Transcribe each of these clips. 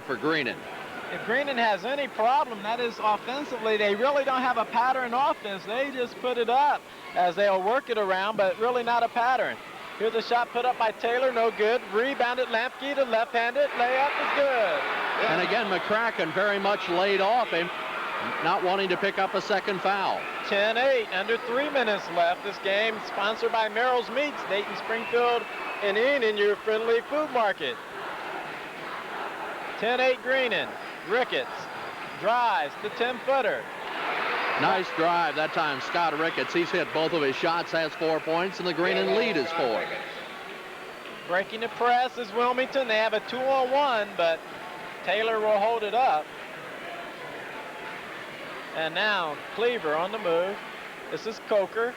for Greenan. If Greenan has any problem, that is offensively, they really don't have a pattern offense. They just put it up as they'll work it around, but really not a pattern. Here's a shot put up by Taylor, no good. Rebounded Lampke to left-handed, layup is good. And again, McCracken very much laid off him, not wanting to pick up a second foul. 10-8, under 3 minutes left. This game sponsored by Merrill's Meats, Dayton, Springfield, and Enid, your friendly food market. 10-8 Greenan. Ricketts drives the 10-footer. Nice drive that time, Scott Ricketts. He's hit both of his shots, has 4 points, and the Greenan lead is 4. Breaking the press is Wilmington. They have a 2-on-1, but Taylor will hold it up. And now Cleaver on the move. This is Coker.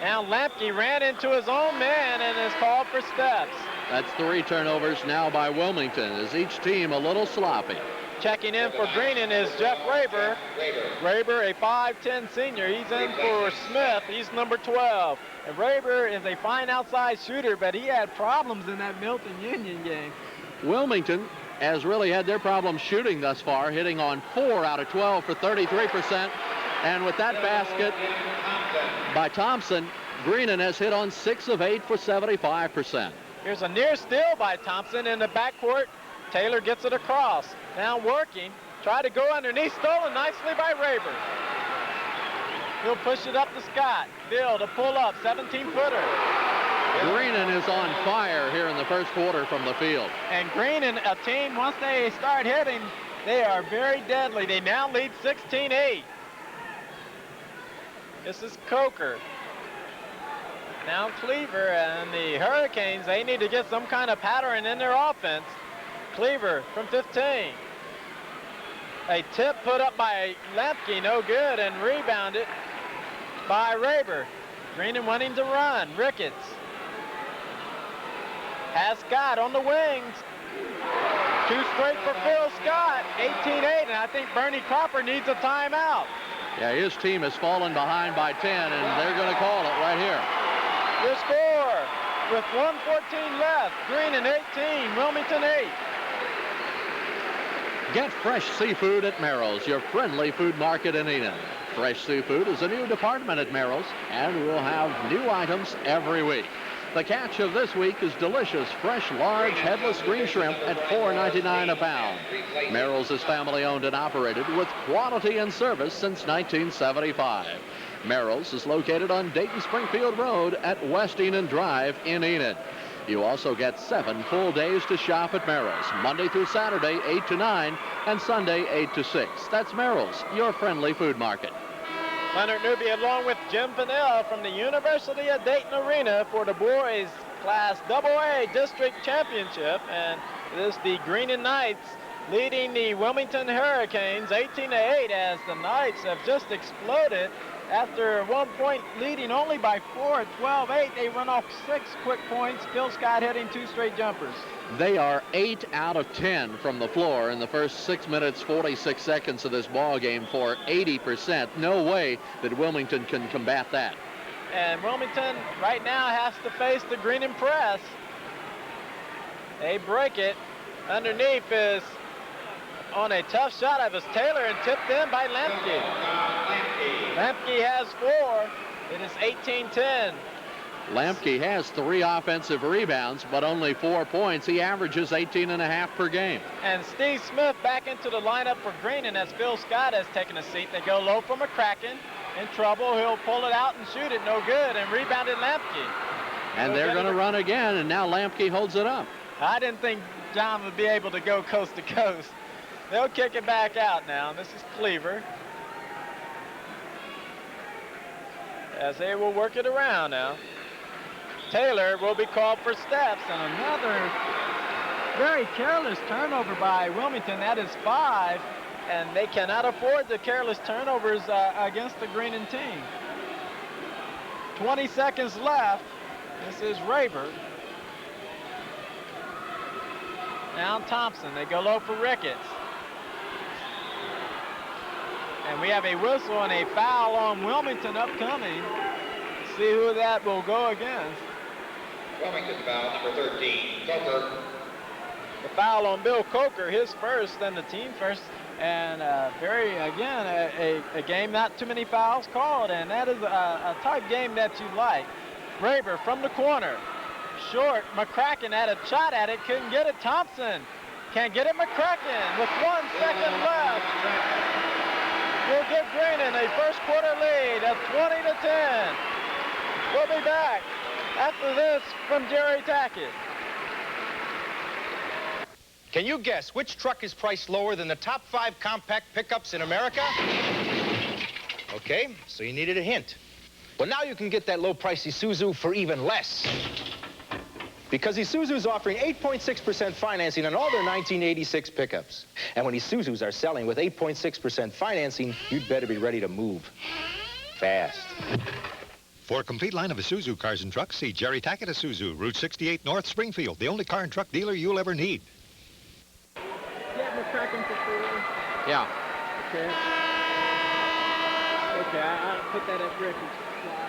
Now Lampke ran into his own man and is called for steps. That's 3 turnovers now by Wilmington, as each team a little sloppy. Checking in for Greenan is Jeff Raber. Raber, a 5'10 senior. He's in for Smith. He's number 12. And Raber is a fine outside shooter, but he had problems in that Milton Union game. Wilmington has really had their problems shooting thus far, hitting on 4 out of 12 for 33%. And with that basket by Thompson, Greenan has hit on 6 of 8 for 75%. Here's a near steal by Thompson in the backcourt. Taylor gets it across. Now working. Try to go underneath. Stolen nicely by Raber. He'll push it up to Scott. Bill to pull up. 17-footer. Greenan is on fire here in the first quarter from the field. And Greenan, a team, once they start hitting, they are very deadly. They now lead 16-8. This is Coker. Now Cleaver and the Hurricanes, they need to get some kind of pattern in their offense. Cleaver from 15. A tip put up by Lampke, no good, and rebounded by Raber. Greenan wanting to run. Ricketts has Scott on the wings. 2 straight for Phil Scott, 18-8, and I think Bernie Cropper needs a timeout. Yeah, his team has fallen behind by 10, and they're going to call it right here. Your score with 1:14 left. Greenan 18, Wilmington 8. Get fresh seafood at Merrill's, your friendly food market in Enid. Fresh seafood is a new department at Merrill's, and we'll have new items every week. The catch of this week is delicious, fresh, large, headless green shrimp at $4.99 a pound. Merrill's is family owned and operated with quality and service since 1975. Merrill's is located on Dayton Springfield Road at West Enid Drive in Enid. You also get 7 full days to shop at Merrill's, Monday through Saturday, 8 to 9, and Sunday, 8 to 6. That's Merrill's, your friendly food market. Leonard Newby along with Jim Pinnell from the University of Dayton Arena for the boys Class AA District Championship. And it is the Greenan Knights leading the Wilmington Hurricanes 18-8 as the Knights have just exploded. After 1 point leading only by 4 at 12-8, they run off 6 quick points. Phil Scott hitting 2 straight jumpers. They are 8 out of 10 from the floor in the first 6 minutes, 46 seconds of this ball game for 80%. No way that Wilmington can combat that. And Wilmington right now has to face the Greenan press. They break it. Underneath is on a tough shot. It was Taylor and tipped in by Lampke. Lampke has 4. It is 18-10. Lampke has 3 offensive rebounds, but only 4 points. He averages 18.5 per game. And Steve Smith back into the lineup for Greenan as Phil Scott has taken a seat. They go low for McCracken. In trouble. He'll pull it out and shoot it. No good. And rebounded Lampke. And they're going to run again, and now Lampke holds it up. I didn't think John would be able to go coast to coast. They'll kick it back out now. This is Cleaver. As they will work it around now. Taylor will be called for steps, and another very careless turnover by Wilmington. That is 5, and they cannot afford the careless turnovers against the Greenan team. 20 seconds left. This is Raber. Now Thompson. They go low for Ricketts. And we have a whistle and a foul on Wilmington upcoming. Let's see who that will go against. Wilmington foul number 13, Coker. The foul on Bill Coker, his first and the team first. And a game not too many fouls called, and that is a type game that you like. Graber from the corner. Short, McCracken had a shot at it, couldn't get it. Thompson can't get it. McCracken with 1 second left will give Greenon a first quarter lead of 20-10. We'll be back after this from Jerry Tackett. Can you guess which truck is priced lower than the top 5 compact pickups in America? Okay, so you needed a hint. Well, now you can get that low-price Isuzu for even less. Because Isuzu's offering 8.6% financing on all their 1986 pickups. And when Isuzu's are selling with 8.6% financing, you'd better be ready to move fast. For a complete line of Isuzu cars and trucks, see Jerry Tackett Isuzu, Route 68 North, Springfield, the only car and truck dealer you'll ever need. McCracken for 4. Yeah. Okay. Okay, I'll put that at Ricky's slide.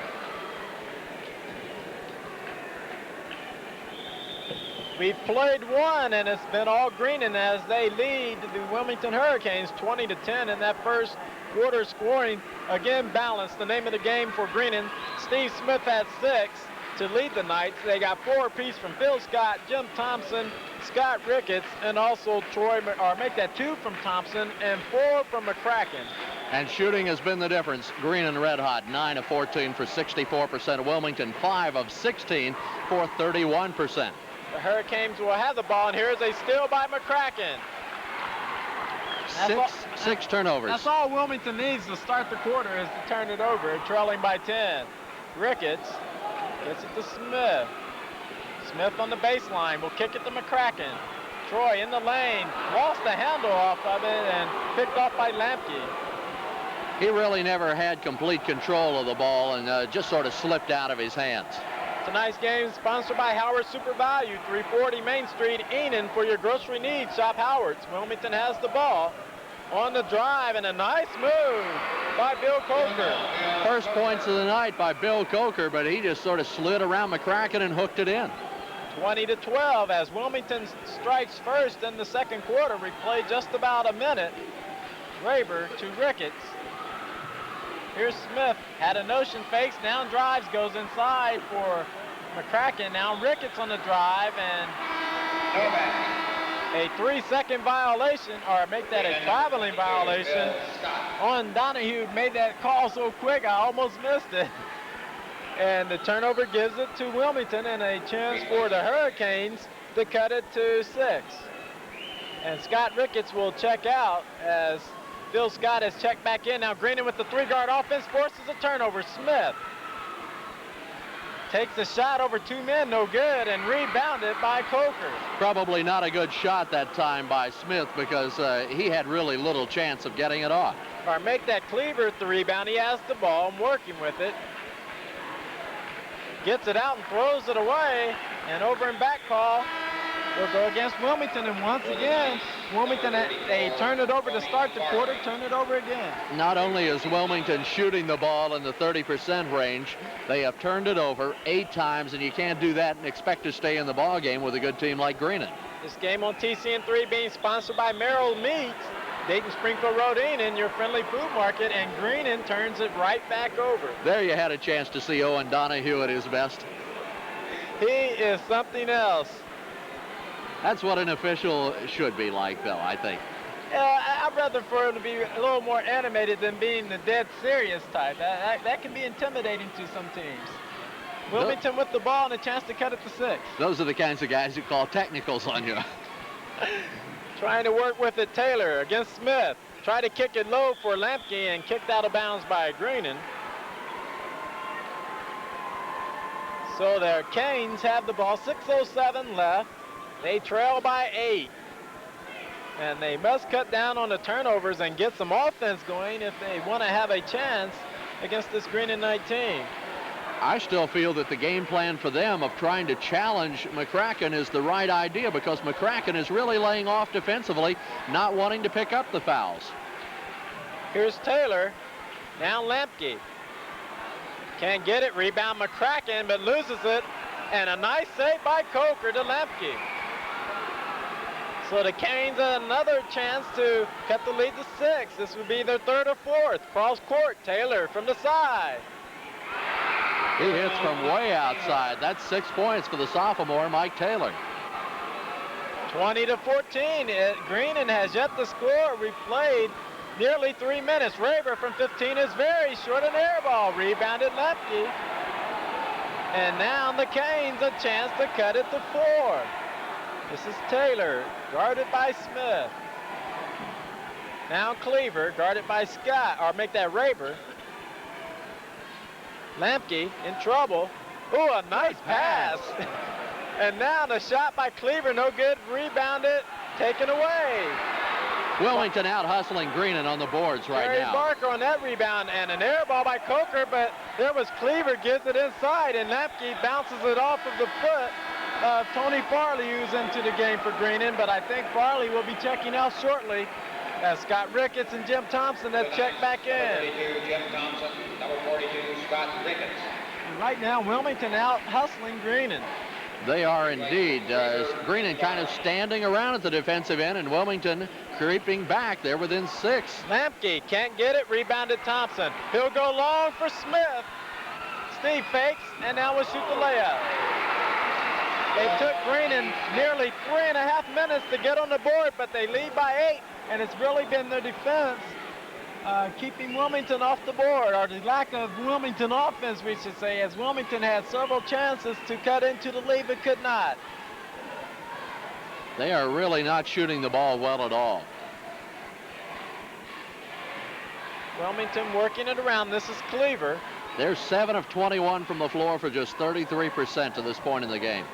We've played one, and it's been all Greenon as they lead the Wilmington Hurricanes 20-10 in that first quarter scoring. Again, balanced. The name of the game for Greenon. Steve Smith had 6 to lead the Knights. They got 4 apiece from Phil Scott, Jim Thompson, Scott Ricketts, and also make that 2 from Thompson and 4 from McCracken. And shooting has been the difference. Greenon red hot, 9 of 14 for 64%. Wilmington, 5 of 16 for 31%. The Hurricanes will have the ball, and here's a steal by McCracken. Six turnovers. That's all Wilmington needs to start the quarter is to turn it over, trailing by 10. Ricketts gets it to Smith. Smith on the baseline will kick it to McCracken. Troy in the lane, lost the handle off of it and picked off by Lampke. He really never had complete control of the ball and just sort of slipped out of his hands. Tonight's game is sponsored by Howard Super Value, 340 Main Street, Enon. For your grocery needs, shop Howard's. Wilmington has the ball on the drive, and a nice move by Bill Coker. First points of the night by Bill Coker, but he just sort of slid around McCracken and hooked it in. 20-12 as Wilmington strikes first in the second quarter. We played just about a minute. Graber to Ricketts. Here's Smith, had a notion fakes, down drives, goes inside for McCracken. Now Ricketts on the drive, and a 3-second violation, or make that a traveling violation on Donahue. Made that call so quick, I almost missed it. And the turnover gives it to Wilmington and a chance for the Hurricanes to cut it to 6. And Scott Ricketts will check out as Phil Scott has checked back in. Now Greenon with the 3-guard offense forces a turnover. Smith takes a shot over 2 men, no good, and rebounded by Coker. Probably not a good shot that time by Smith because he had really little chance of getting it off. Or make that Cleaver at the rebound. He has the ball and working with it. Gets it out and throws it away, and over and back call will go against Wilmington, and once again, Wilmington, they turn it over to start the quarter, turn it over again. Not only is Wilmington shooting the ball in the 30% range, they have turned it over 8 times, and you can't do that and expect to stay in the ball game with a good team like Greenon. This game on TCN3 being sponsored by Merrill Meats, Dayton Springfield Road Inn, your friendly food market, and Greenon turns it right back over. There you had a chance to see Owen Donahue at his best. He is something else. That's what an official should be like, though, I think. I'd rather for him to be a little more animated than being the dead serious type. That can be intimidating to some teams. Wilmington with the ball and a chance to cut it to 6. Those are the kinds of guys who call technicals on you. Trying to work with it, Taylor against Smith. Try to kick it low for Lampke and kicked out of bounds by Greenon. So their Canes have the ball, 6:07 left. They trail by 8. And they must cut down on the turnovers and get some offense going if they want to have a chance against this Greenon Knight team. I still feel that the game plan for them of trying to challenge McCracken is the right idea because McCracken is really laying off defensively, not wanting to pick up the fouls. Here's Taylor. Now Lampke. Can't get it. Rebound McCracken, but loses it. And a nice save by Coker to Lampke. So the Canes another chance to cut the lead to 6. This would be their 3rd or 4th. Cross court, Taylor from the side. He hits from way outside. That's 6 points for the sophomore, Mike Taylor. 20-14. Greenan has yet to score. We've played nearly 3 minutes. Raver from 15 is very short, an air ball. Rebounded Lemke. And now the Canes a chance to cut it to 4. This is Taylor, guarded by Smith. Now Cleaver, guarded by Scott, or make that Raver. Lemke in trouble. Ooh, a nice pass. And now the shot by Cleaver, no good, rebounded, taken away. Wilmington out hustling Greenan on the boards right Terry now. Barker on that rebound, and an air ball by Coker, but there was Cleaver, gives it inside, and Lemke bounces it off of the foot of Tony Farley, who's into the game for Greenan, but I think Farley will be checking out shortly as Scott Ricketts and Jim Thompson have checked back in. 42, Jim Thompson, number 42, Scott Ricketts. And right now, Wilmington out hustling Greenan. They are indeed. Greenan kind of standing around at the defensive end, and Wilmington creeping back. They're within 6. Lemke can't get it, rebounded Thompson. He'll go long for Smith. Steve fakes, and now will shoot the layup. They took Greenan nearly 3.5 minutes to get on the board, but they lead by 8, and it's really been their defense keeping Wilmington off the board, or the lack of Wilmington offense, we should say, as Wilmington had several chances to cut into the lead but could not. They are really not shooting the ball well at all. Wilmington working it around. This is Cleaver. They're 7 of 21 from the floor for just 33% to this point in the game.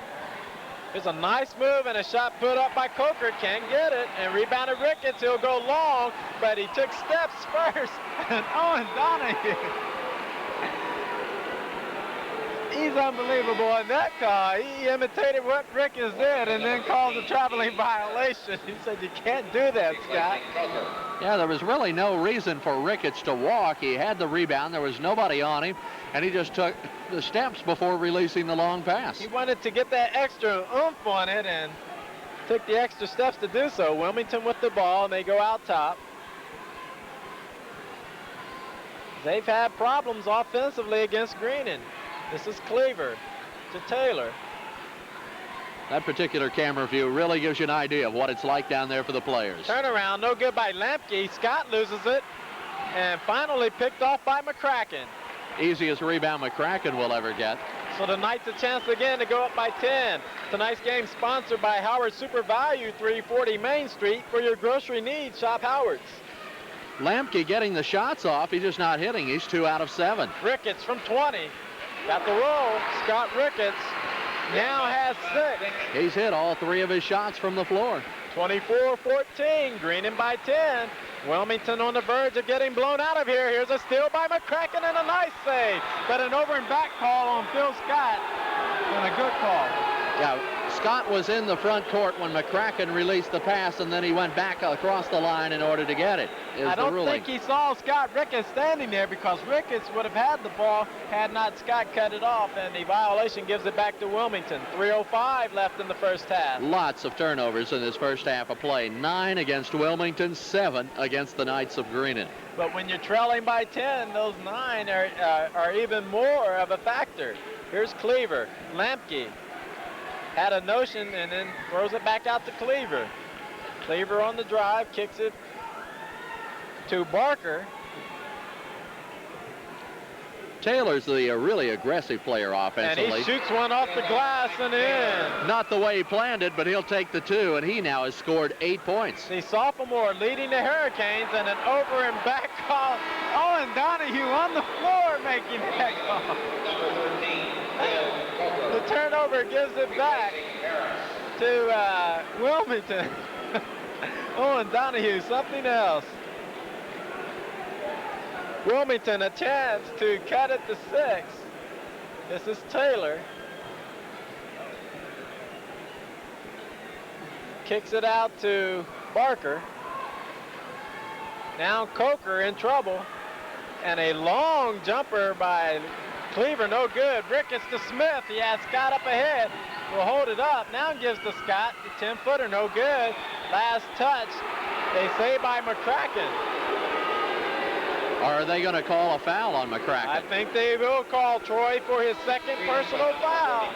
There's a nice move and a shot put up by Coker. Can't get it. And rebounded Ricketts. He'll go long, but he took steps first. And Owen Donahue. He's unbelievable in that call. He imitated what Ricketts did and then called a traveling violation. He said, you can't do that, Scott. Yeah, there was really no reason for Ricketts to walk. He had the rebound. There was nobody on him, and he just took the steps before releasing the long pass. He wanted to get that extra oomph on it and took the extra steps to do so. Wilmington with the ball, and they go out top. They've had problems offensively against Greenan. This is Cleaver to Taylor. That particular camera view really gives you an idea of what it's like down there for the players. Turnaround, no good by Lemke. Scott loses it, and finally picked off by McCracken. Easiest rebound McCracken will ever get. So the Knights a chance again to go up by 10. Tonight's game sponsored by Howard Super Value, 340 Main Street. For your grocery needs, shop Howard's. Lemke getting the shots off. He's just not hitting. He's 2 out of 7. Ricketts from 20. Got the roll. Scott Ricketts now has 6. He's hit all 3 of his shots from the floor. 24-14, Greenan by 10. Wilmington on the verge of getting blown out of here. Here's a steal by McCracken and a nice save. But an over and back call on Phil Scott and a good call. Yeah, Scott was in the front court when McCracken released the pass, and then he went back across the line in order to get it. I don't think he saw Scott Ricketts standing there, because Ricketts would have had the ball had not Scott cut it off, and the violation gives it back to Wilmington. 3:05 left in the first half. Lots of turnovers in this first half of play. 9 against Wilmington, 7 against the Knights of Greenan. But when you're trailing by 10, those 9 are even more of a factor. Here's Cleaver. Lemke had a notion and then throws it back out to Cleaver. Cleaver on the drive, kicks it to Barker. Taylor's the really aggressive player And offensively. he shoots one off the glass and in. Not the way he planned it, but he'll take the 2, and he now has scored 8 points. The sophomore leading the Hurricanes, and an over and back call. Owen Donahue on the floor making that call. The turnover gives it back to Wilmington. Owen Donahue, something else. Wilmington a chance to cut it to 6. This is Taylor. Kicks it out to Barker. Now Coker in trouble. And a long jumper by Cleaver, no good. Ricketts to Smith. He has Scott up ahead. Will hold it up. Now gives to Scott. The 10-footer, no good. last touch, they say, by McCracken. Or are they going to call a foul on McCracken? I think they will call Troy for his second personal foul.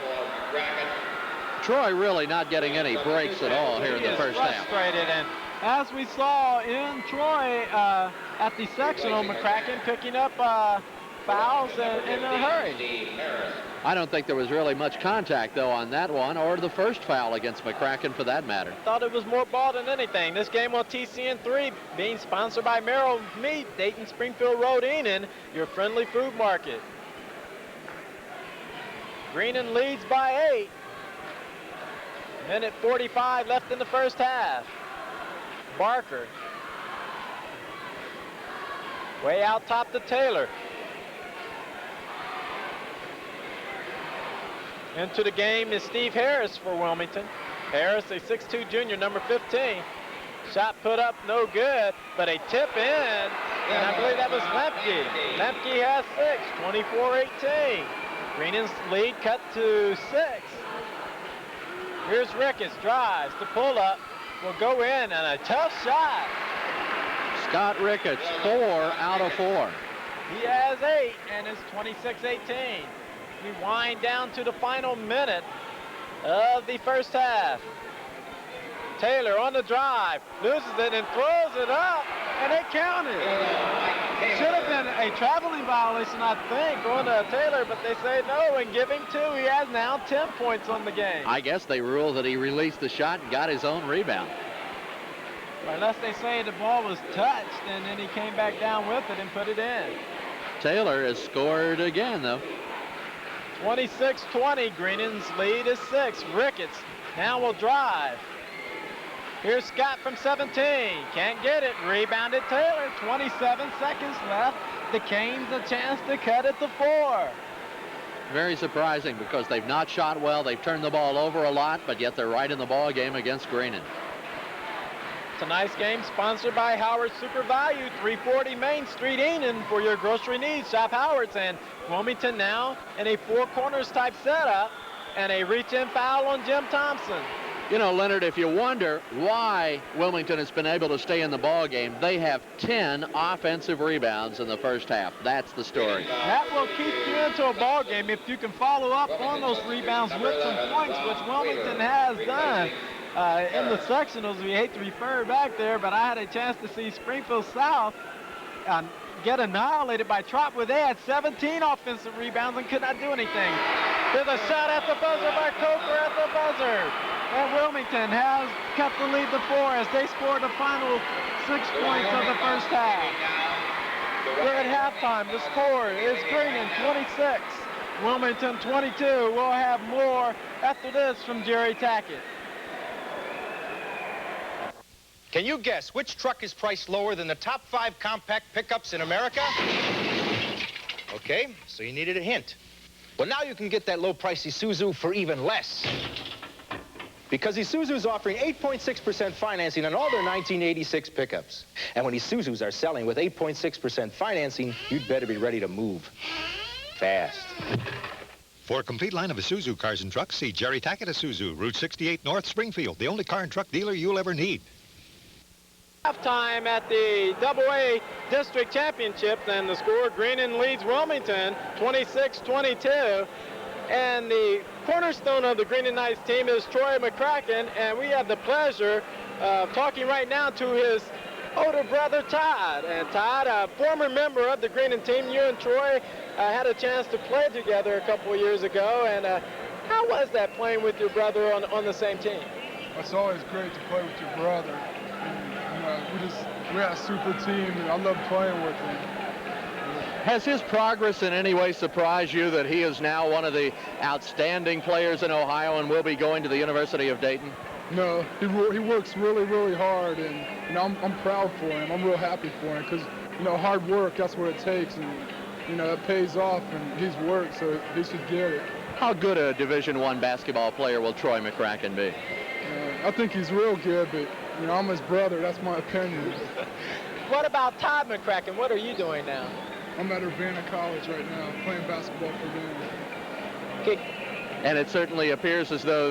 Troy really not getting any breaks at all here in the first half. Frustrated, and as we saw in Troy at the sectional, McCracken picking up fouls in a hurry. I don't think there was really much contact, though, on that one, or the first foul against McCracken for that matter. Thought it was more ball than anything. This game on TCN3 being sponsored by Merrill Meat, Dayton Springfield Road, Enon, your friendly food market. Greenon leads by 8. Minute 45 left in the first half. Barker. Way out top to Taylor. Into the game is Steve Harris for Wilmington. Harris, a 6'2 junior, number 15. Shot put up, no good, but a tip in, and I believe that was Lemke. Lemke has 6, 24-18. Greenon's lead cut to 6. Here's Ricketts, drives to pull up, will go in, and a tough shot. Scott Ricketts, 4 out of 4. He has 8, and it's 26-18. We wind down to the final minute of the first half. Taylor on the drive, loses it and throws it up, and they counted. Should have been a traveling violation, I think, on Taylor, but they say no and give him 2. He has now 10 points on the game. I guess they ruled that he released the shot and got his own rebound. Unless they say the ball was touched, and then he came back down with it and put it in. Taylor has scored again, though. 26-20, Greenon's lead is 6. Ricketts now will drive. Here's Scott from 17, can't get it, rebounded Taylor, 27 seconds left. The Canes a chance to cut it to 4. Very surprising because they've not shot well, they've turned the ball over a lot, but yet they're right in the ball game against Greenon. Tonight's game sponsored by Howard's Super Value, 340 Main Street, Enon. For your grocery needs, shop Howard's. And Wilmington now in a 4 corners type setup, and a reach-in foul on Jim Thompson. You know, Leonard, if you wonder why Wilmington has been able to stay in the ball game, they have 10 offensive rebounds in the first half. That's the story. That will keep you into a ball game if you can follow up on those rebounds with some points, which Wilmington has done. In the sectionals, we hate to refer back there, but I had a chance to see Springfield South get annihilated by Trop, where they had 17 offensive rebounds and could not do anything. There's a shot at the buzzer by Coker at the buzzer. And Wilmington has cut the lead to 4 as they scored the final 6 points of the first half. We're at halftime. The score is Greenon 26, Wilmington 22. We'll have more after this from Jerry Tackett. Can you guess which truck is priced lower than the top 5 compact pickups in America? Okay, so you needed a hint. Well, now you can get that low-priced Isuzu for even less. Because Isuzu's offering 8.6% financing on all their 1986 pickups. And when Isuzu's are selling with 8.6% financing, you'd better be ready to move fast. For a complete line of Isuzu cars and trucks, see Jerry Tackett Isuzu, Route 68 North, Springfield, the only car and truck dealer you'll ever need. Halftime at the AA District Championships, and the score, Greenon leads Wilmington 26-22. And the cornerstone of the Greenon Knights team is Troy McCracken, and we have the pleasure of talking right now to his older brother, Todd. And Todd, a former member of the Greenon team, you and Troy had a chance to play together a couple of years ago. And how was that playing with your brother on the same team? It's always great to play with your brother. We had a super team, and I love playing with him. Has his progress in any way surprised you that he is now one of the outstanding players in Ohio and will be going to the University of Dayton? No, he works really, really hard, and I'm proud for him. I'm real happy for him because, hard work, that's what it takes, and, it pays off, and he's worked, so he should get it. How good a Division I basketball player will Troy McCracken be? I think he's real good, but, I'm his brother. That's my opinion. What about Todd McCracken? What are you doing now? I'm at Urbana College right now, playing basketball for them. Okay. And it certainly appears as though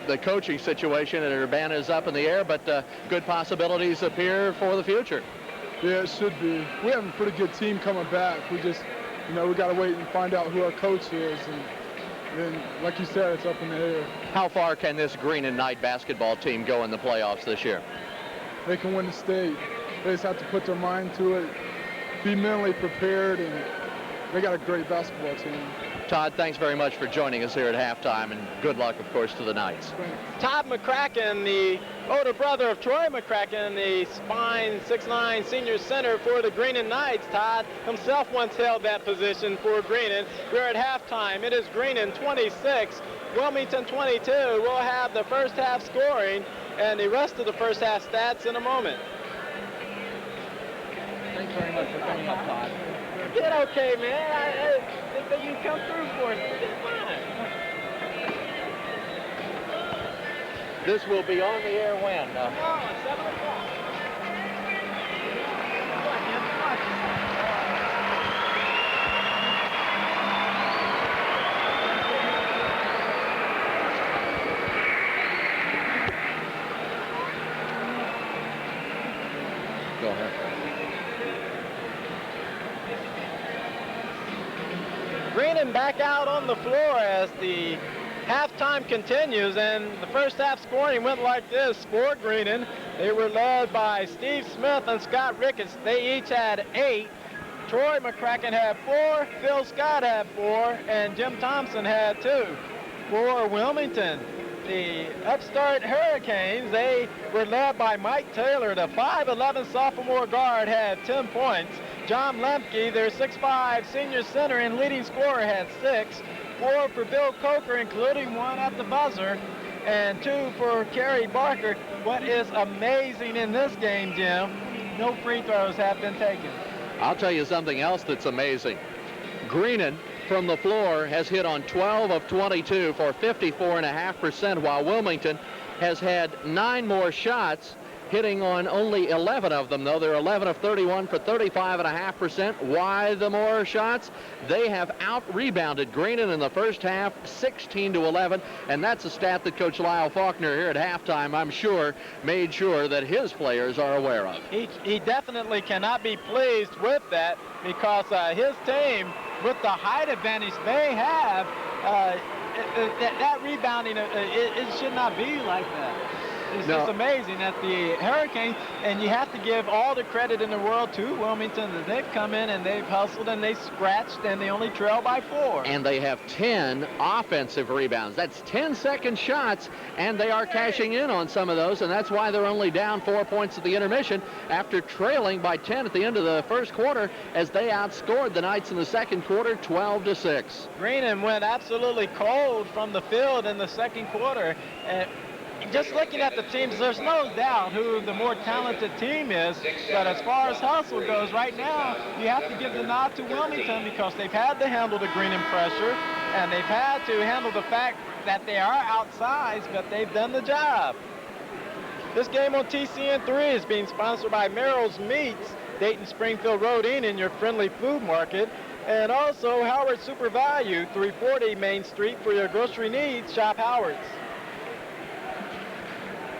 the coaching situation at Urbana is up in the air, but good possibilities appear for the future. Yeah, it should be. We have a pretty good team coming back. We just, we got to wait and find out who our coach is. And then, like you said, it's up in the air. How far can this Green and Knight basketball team go in the playoffs this year? They can win the state. They just have to put their mind to it, be mentally prepared, and they got a great basketball team. Todd, thanks very much for joining us here at halftime, and good luck, of course, to the Knights. Todd McCracken, the older brother of Troy McCracken, the spine 6'9" senior center for the Greenon Knights. Todd himself once held that position for Greenon. We're at halftime. It is Greenon 26, Wilmington 22. We'll have the first half scoring and the rest of the first half stats in a moment. Thanks very much for coming up, Todd. You did okay, man. I think that you come through for us. You did fine. This will be on the air when? 7 o'clock. Go ahead. Greenon back out on the floor as the halftime continues, and the first half scoring went like this for Greenon. They were led by Steve Smith and Scott Ricketts. They each had 8. Troy McCracken had 4, Phil Scott had 4, and Jim Thompson had 2. For Wilmington, the upstart Hurricanes, they were led by Mike Taylor. The 5'11" sophomore guard had 10 points. John Lemke, their 6'5" senior center and leading scorer, had 6. 4 for Bill Coker, including 1 at the buzzer, and 2 for Kerry Barker. What is amazing in this game, Jim, no free throws have been taken. I'll tell you something else that's amazing. Greenon from the floor has hit on 12 of 22 for 54.5%, while Wilmington has had 9 more shots, hitting on only 11 of them, though. They're 11 of 31 for 35.5%. Why the more shots? They have out-rebounded Greenon in the first half, 16-11, and that's a stat that Coach Lyle Faulkner here at halftime, I'm sure, made sure that his players are aware of. He definitely cannot be pleased with that, because his team, with the height advantage they have, that rebounding, it should not be like that. It's just amazing that the Hurricanes, and you have to give all the credit in the world to Wilmington, that they've come in and they've hustled and they scratched and they only trail by 4. And they have 10 offensive rebounds. That's 10-second shots, and they are cashing in on some of those, and that's why they're only down 4 points at the intermission after trailing by 10 at the end of the first quarter, as they outscored the Knights in the second quarter 12-6. Greenon went absolutely cold from the field in the second quarter. Just looking at the teams, there's no doubt who the more talented team is, but as far as hustle goes right now, you have to give the nod to Wilmington, because they've had to handle the Greenon pressure, and they've had to handle the fact that they are outsized, but they've done the job. This game on TCN3 is being sponsored by Merrill's Meats, Dayton Springfield Road Inn, in your friendly food market, and also Howard Super Value, 340 Main Street. For your grocery needs, shop Howard's.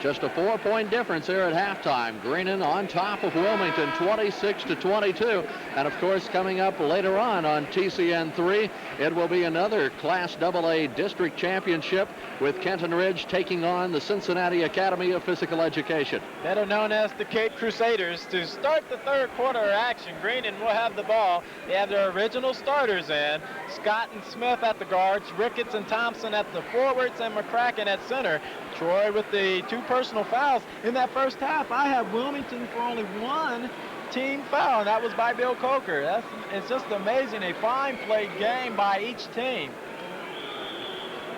Just a 4-point difference here at halftime. Greenon on top of Wilmington, 26-22. And, of course, coming up later on TCN3, it will be another Class AA District Championship, with Kenton Ridge taking on the Cincinnati Academy of Physical Education. Better known as the Cape Crusaders. To start the third quarter action, Greenon will have the ball. They have their original starters in. Scott and Smith at the guards, Ricketts and Thompson at the forwards, and McCracken at center. Troy with the 2 personal fouls. In that first half, I have Wilmington for only 1 team foul, and that was by Bill Coker. It's just amazing. A fine played game by each team.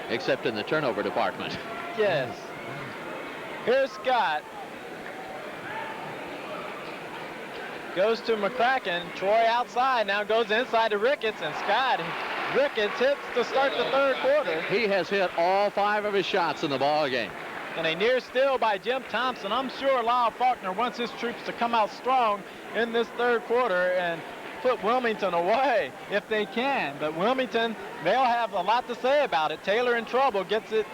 Except in the turnover department. Yes. Here's Scott. Goes to McCracken. Troy outside, now goes inside to Ricketts, and Scott. Ricketts hits to start the third quarter. He has hit all 5 of his shots in the ball game. And a near steal by Jim Thompson. I'm sure Lyle Faulkner wants his troops to come out strong in this third quarter, and put Wilmington away if they can. But Wilmington, they'll have a lot to say about it. Taylor in trouble, gets it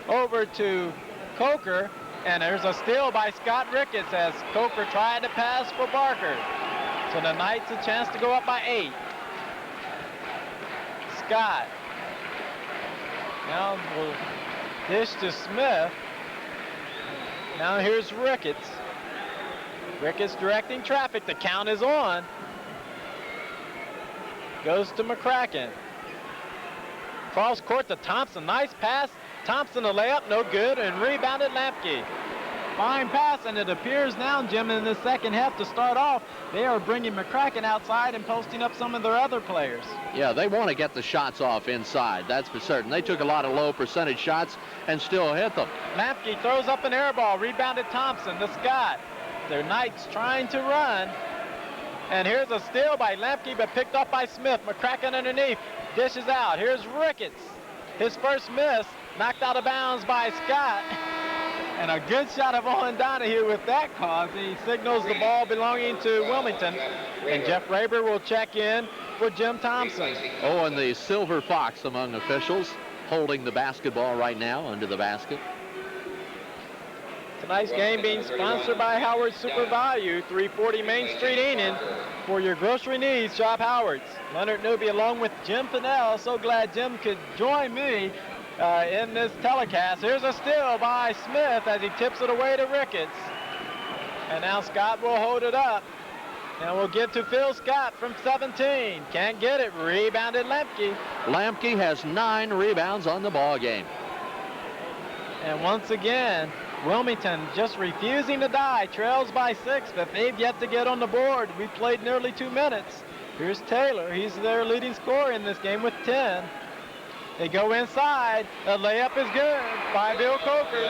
over to Coker, and there's a steal by Scott Ricketts as Coker tried to pass for Barker. So the Knights a chance to go up by 8. Scott. Now will dish to Smith. Now here's Ricketts. Ricketts directing traffic. The count is on. Goes to McCracken. Cross court to Thompson. Nice pass. Thompson a layup, no good, and rebounded Lampke. Fine pass, and it appears now, Jim, in the second half to start off, they are bringing McCracken outside and posting up some of their other players. Yeah, they want to get the shots off inside, that's for certain. They took a lot of low percentage shots and still hit them. Lampke throws up an air ball, rebounded Thompson to Scott. Their Knights trying to run. And here's a steal by Lampke, but picked up by Smith. McCracken underneath, dishes out. Here's Ricketts. His first miss, knocked out of bounds by Scott. And a good shot of Owen Donahue with that cause. He signals the ball belonging to Wilmington. And Jeff Raber will check in for Jim Thompson. Oh, and the silver fox among officials holding the basketball right now under the basket. Tonight's game being sponsored by Howard Super Value, 340 Main Street, Enid. For your grocery needs, shop Howard's. Leonard Newby along with Jim Pinnell. So glad Jim could join me in this telecast. Here's a steal by Smith as he tips it away to Ricketts. And now Scott will hold it up. And we'll get to Phil Scott from 17. Can't get it. Rebounded Lampke. Lampke has 9 rebounds on the ball game. And once again, Wilmington just refusing to die. Trails by 6, but they've yet to get on the board. We played nearly 2 minutes. Here's Taylor. He's their leading scorer in this game with 10. They go inside. The layup is good by Bill Coker.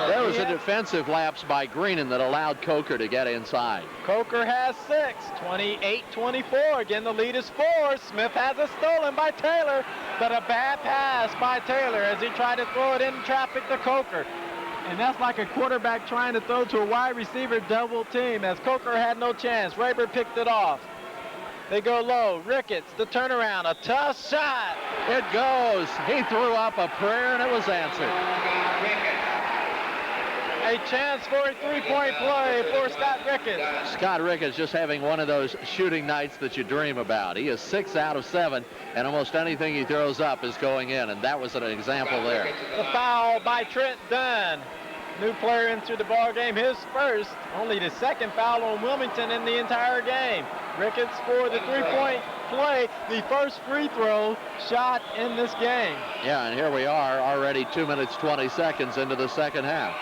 There was a defensive lapse by Greenan that allowed Coker to get inside. Coker has 6, 28-24. Again, the lead is 4. Smith has it stolen by Taylor, but a bad pass by Taylor as he tried to throw it in traffic to Coker. And that's like a quarterback trying to throw to a wide receiver double team as Coker had no chance. Raber picked it off. They go low. Ricketts, the turnaround, a tough shot. It goes. He threw up a prayer and it was answered. A chance for a three-point play for Scott Ricketts. Scott Ricketts just having one of those shooting nights that you dream about. He is 6 out of 7, and almost anything he throws up is going in, and that was an example there. The foul by Trent Dunn. New player into the ball game, his first, only the second foul on Wilmington in the entire game. Ricketts for the three-point play, the first free throw shot in this game. Yeah, and here we are already 2 minutes, 20 seconds into the second half.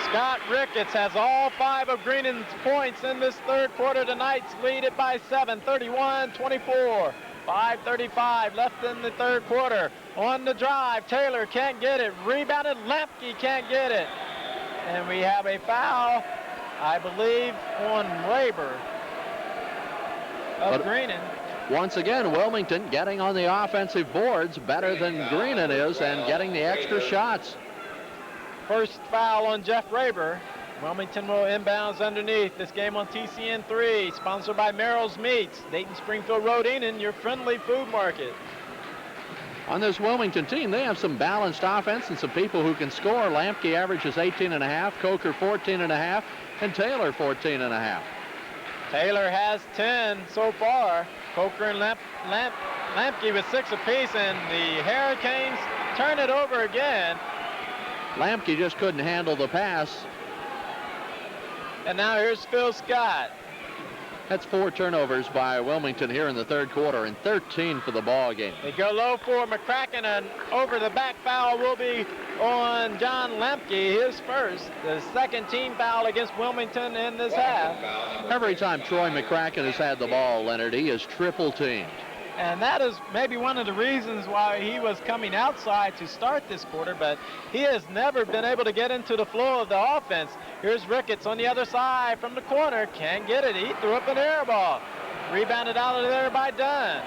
Scott Ricketts has all 5 of Greenan's points in this third quarter. The Knights lead it by 7, 31-24. 5:35 left in the third quarter. On the drive, Taylor can't get it. Rebounded, Lampke can't get it. And we have a foul, I believe, on Raber of Greenan. Once again, Wilmington getting on the offensive boards better than Greenan is and getting the extra shots. First foul on Jeff Raber. Wilmington will inbounds underneath. This game on TCN3, sponsored by Merrill's Meats, Dayton Springfield Road, Enid, your friendly food market. On this Wilmington team, they have some balanced offense and some people who can score. Lampke averages 18.5, Coker 14.5, and Taylor 14.5. Taylor has 10 so far. Coker and Lampke with 6 apiece, and the Hurricanes turn it over again. Lampke just couldn't handle the pass. And now here's Phil Scott. That's 4 turnovers by Wilmington here in the third quarter and 13 for the ball game. They go low for McCracken, and over the back foul will be on John Lampke, his first, the second team foul against Wilmington in this half. Every time Troy McCracken has had the ball, Leonard, he is triple teamed. And that is maybe one of the reasons why he was coming outside to start this quarter, but he has never been able to get into the flow of the offense. Here's Ricketts on the other side from the corner. Can't get it. He threw up an air ball. Rebounded out of there by Dunn.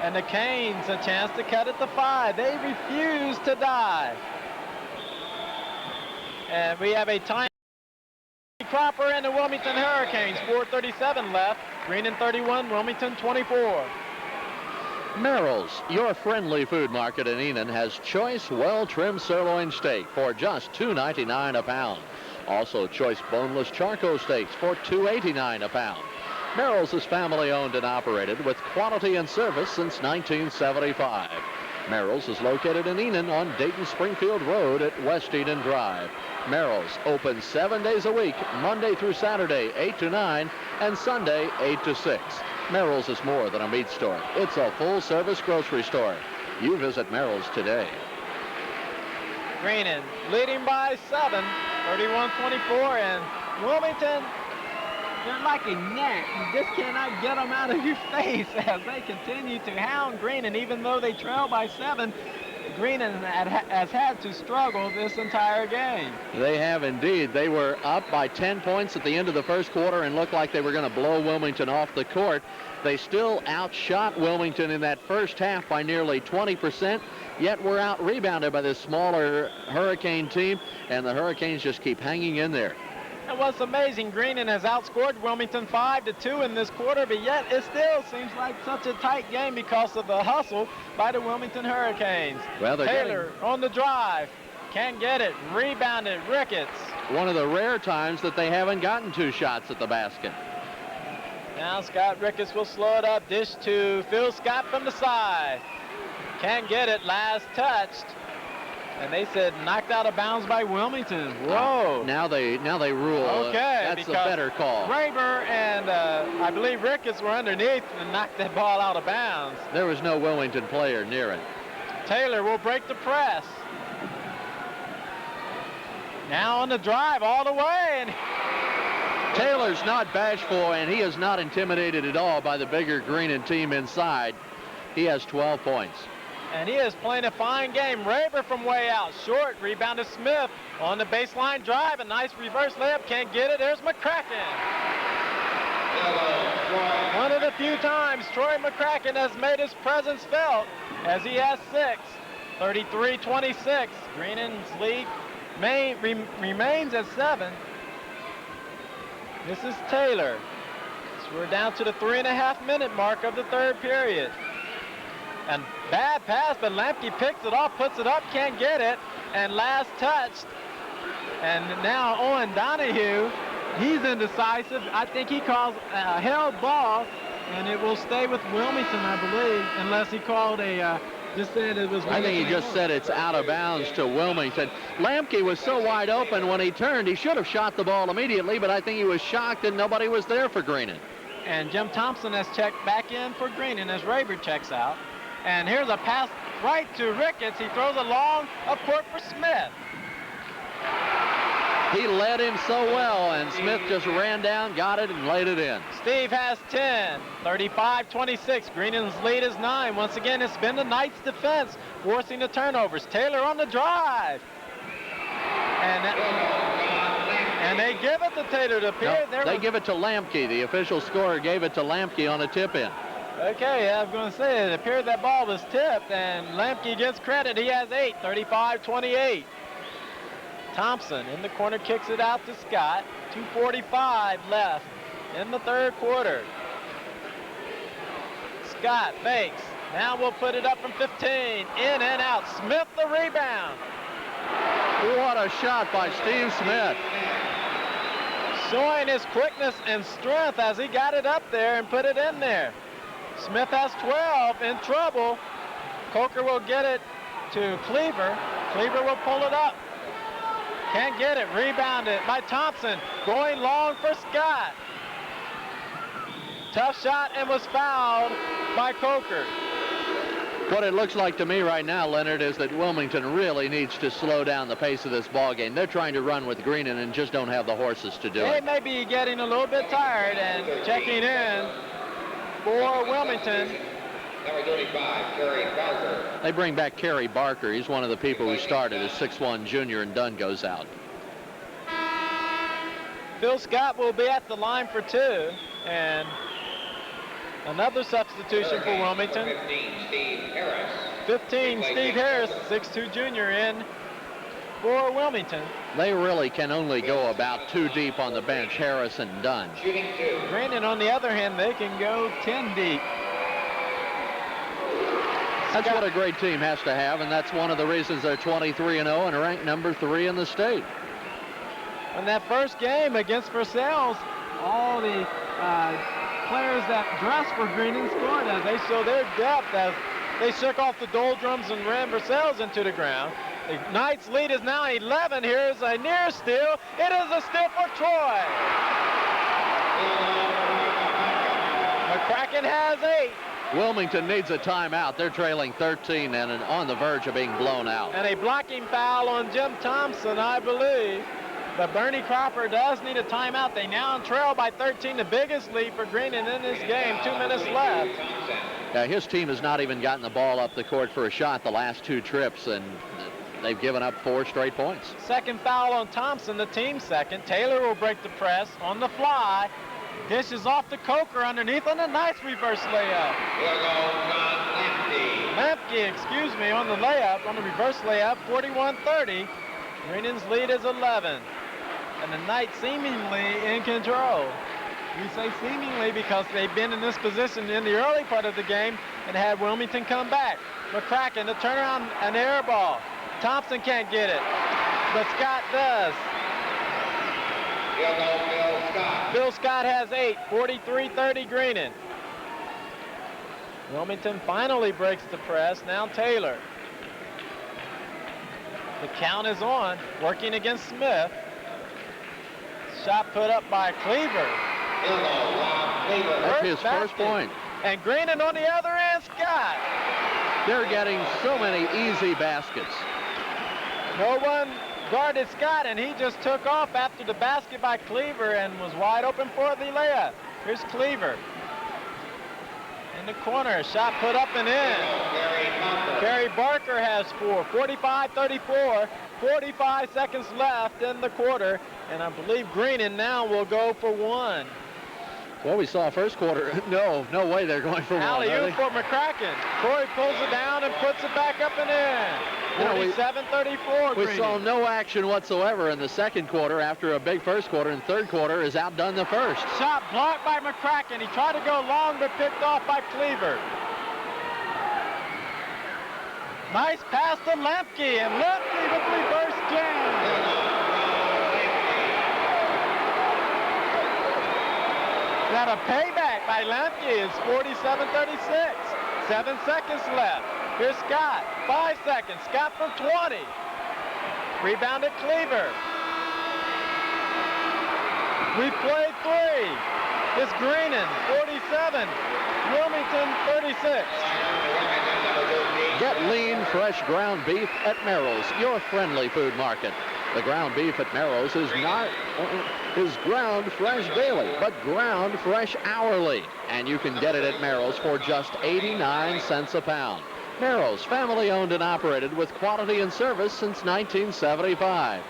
And the Canes a chance to cut it to 5. They refuse to die. And we have a time Cropper and the Wilmington Hurricanes. 4:37 left. Greenon 31, Wilmington 24. Merrill's, your friendly food market in Enon, has choice, well-trimmed sirloin steak for just $2.99 a pound. Also, choice boneless charcoal steaks for $2.89 a pound. Merrill's is family-owned and operated with quality and service since 1975. Merrill's is located in Enon on Dayton-Springfield Road at West Eden Drive. Merrill's open 7 days a week, Monday through Saturday, 8 to 9, and Sunday, 8 to 6. Merrill's is more than a meat store. It's a full-service grocery store. You visit Merrill's today. Greenon leading by 7, 31-24, and Wilmington, they're like a gnat. You just cannot get them out of your face as they continue to hound Greenon. Even though they trail by 7, Greenon has had to struggle this entire game. They have indeed. They were up by 10 points at the end of the first quarter and looked like they were going to blow Wilmington off the court. They still outshot Wilmington in that first half by nearly 20%, yet were out-rebounded by this smaller Hurricane team, and the Hurricanes just keep hanging in there. And what's amazing, Greenon has outscored Wilmington 5-2 in this quarter, but yet it still seems like such a tight game because of the hustle by the Wilmington Hurricanes. Well, Taylor on the drive, can't get it, rebounded, Ricketts. One of the rare times that they haven't gotten 2 shots at the basket. Now Scott Ricketts will slow it up, dish to Phil Scott from the side. Can't get it, last touched. And they said knocked out of bounds by Wilmington. Whoa. Now they rule. Okay. That's a better call. Raber and I believe Ricketts were underneath and knocked that ball out of bounds. There was no Wilmington player near it. Taylor will break the press. Now on the drive all the way. And Taylor's not bashful, and he is not intimidated at all by the bigger Greenon team inside. He has 12 points. And he is playing a fine game. Raber from way out. Short. Rebounded Smith on the baseline drive. A nice reverse layup. Can't get it. There's McCracken. One of the few times Troy McCracken has made his presence felt as he has 6. 33-26. Greenon's lead remains at 7. This is Taylor. So we're down to the 3.5-minute mark of the third period. And bad pass, but Lampke picks it off, puts it up, can't get it, and last touched. And now Owen Donahue, he's indecisive. I think he calls a held ball, and it will stay with Wilmington, I believe, unless he called just said it was. I think he just said it's out of bounds to Wilmington. Lampke was so wide open when he turned, he should have shot the ball immediately, but I think he was shocked that nobody was there for Greenon. And Jim Thompson has checked back in for Greenon as Raber checks out. And here's a pass right to Ricketts. He throws a long up court for Smith. He led him so well, and Smith just ran down, got it, and laid it in. Steve has 10, 35-26. Greenon's lead is 9. Once again, it's been the Knights' defense forcing the turnovers. Taylor on the drive. And they give it to Taylor. They give it to Lampke. The official scorer gave it to Lampke on a tip-in. Okay, I was going to say, it appeared that ball was tipped, and Lampke gets credit. He has 8, 35-28. Thompson in the corner kicks it out to Scott. 2:45 left in the third quarter. Scott fakes. Now we'll put it up from 15. In and out. Smith the rebound. What a shot by Steve Smith. Showing his quickness and strength as he got it up there and put it in there. Smith has 12, in trouble. Coker will get it to Cleaver. Cleaver will pull it up. Can't get it. Rebounded by Thompson. Going long for Scott. Tough shot and was fouled by Coker. What it looks like to me right now, Leonard, is that Wilmington really needs to slow down the pace of this ball game. They're trying to run with Greenon and just don't have the horses to do it. They may be getting a little bit tired, and checking in for Wilmington. Number 35, Kerry Barker. They bring back Kerry Barker. He's one of the people who started as 6'1 junior, and Dunn goes out. Phil Scott will be at the line for 2, and another substitution for Wilmington. 15, Steve Harris. 15, Steve Harris, 6'2 junior in for Wilmington. They really can only go about 2 deep on the bench, Harris and Dunn. Shooting 2. Greenon, on the other hand, they can go 10 deep. That's what a great team has to have, and that's one of the reasons they're 23-0 and ranked number 3 in the state. In that first game against Versailles, all the players that dressed for Greenon scored as they show their depth as they shook off the doldrums and ran Versailles into the ground. The Knights' lead is now 11. Here's a near steal. It is a steal for Troy. McCracken has 8. Wilmington needs a timeout. They're trailing 13 and on the verge of being blown out. And a blocking foul on Jim Thompson, I believe. But Bernie Cropper does need a timeout. They now trail by 13, the biggest lead for Greenon in this game. 2 minutes left. Now, his team has not even gotten the ball up the court for a shot the last 2 trips, and they've given up 4 straight points. Second foul on Thompson, the team's second. Taylor will break the press on the fly. Dishes off to Coker underneath on a nice reverse layup. Lemke, on the layup, on the reverse layup, 41-30. Greenon's lead is 11. And the Knights seemingly in control. We say seemingly because they've been in this position in the early part of the game and had Wilmington come back. McCracken, the turnaround, an air ball. Thompson can't get it, but Scott does. Bill Scott has 8, 43-30 Greenon. Wilmington finally breaks the press. Now Taylor. The count is on, working against Smith. Shot put up by Cleaver. That's his first point. And Greenon on the other end, Scott. They're getting so many easy baskets. No one guarded Scott, and he just took off after the basket by Cleaver and was wide open for the layup. Here's Cleaver. In the corner, shot put up and in. Gary Barker has 4, 45-34, 45 seconds left in the quarter, and I believe Greenon now will go for 1. Well, we saw first quarter. No way they're going for 1. Alley-oop for McCracken. Corey pulls it down and puts it back up and in. 47-34. We saw no action whatsoever in the second quarter after a big first quarter, and third quarter has outdone the first. Shot blocked by McCracken. He tried to go long, but picked off by Cleaver. Nice pass to Lemke, and Lemke with reverse jam. Got a payback by Lemke. It's 47-36. 7 seconds left. Here's Scott. 5 seconds. Scott from 20. Rebounded Cleaver. We played 3. It's Greenon, 47. Wilmington, 36. Get lean, fresh ground beef at Merrill's, your friendly food market. The ground beef at Merrill's is ground fresh daily, but ground fresh hourly. And you can get it at Merrill's for just 89 cents a pound. Merrill's, family owned and operated with quality and service since 1975.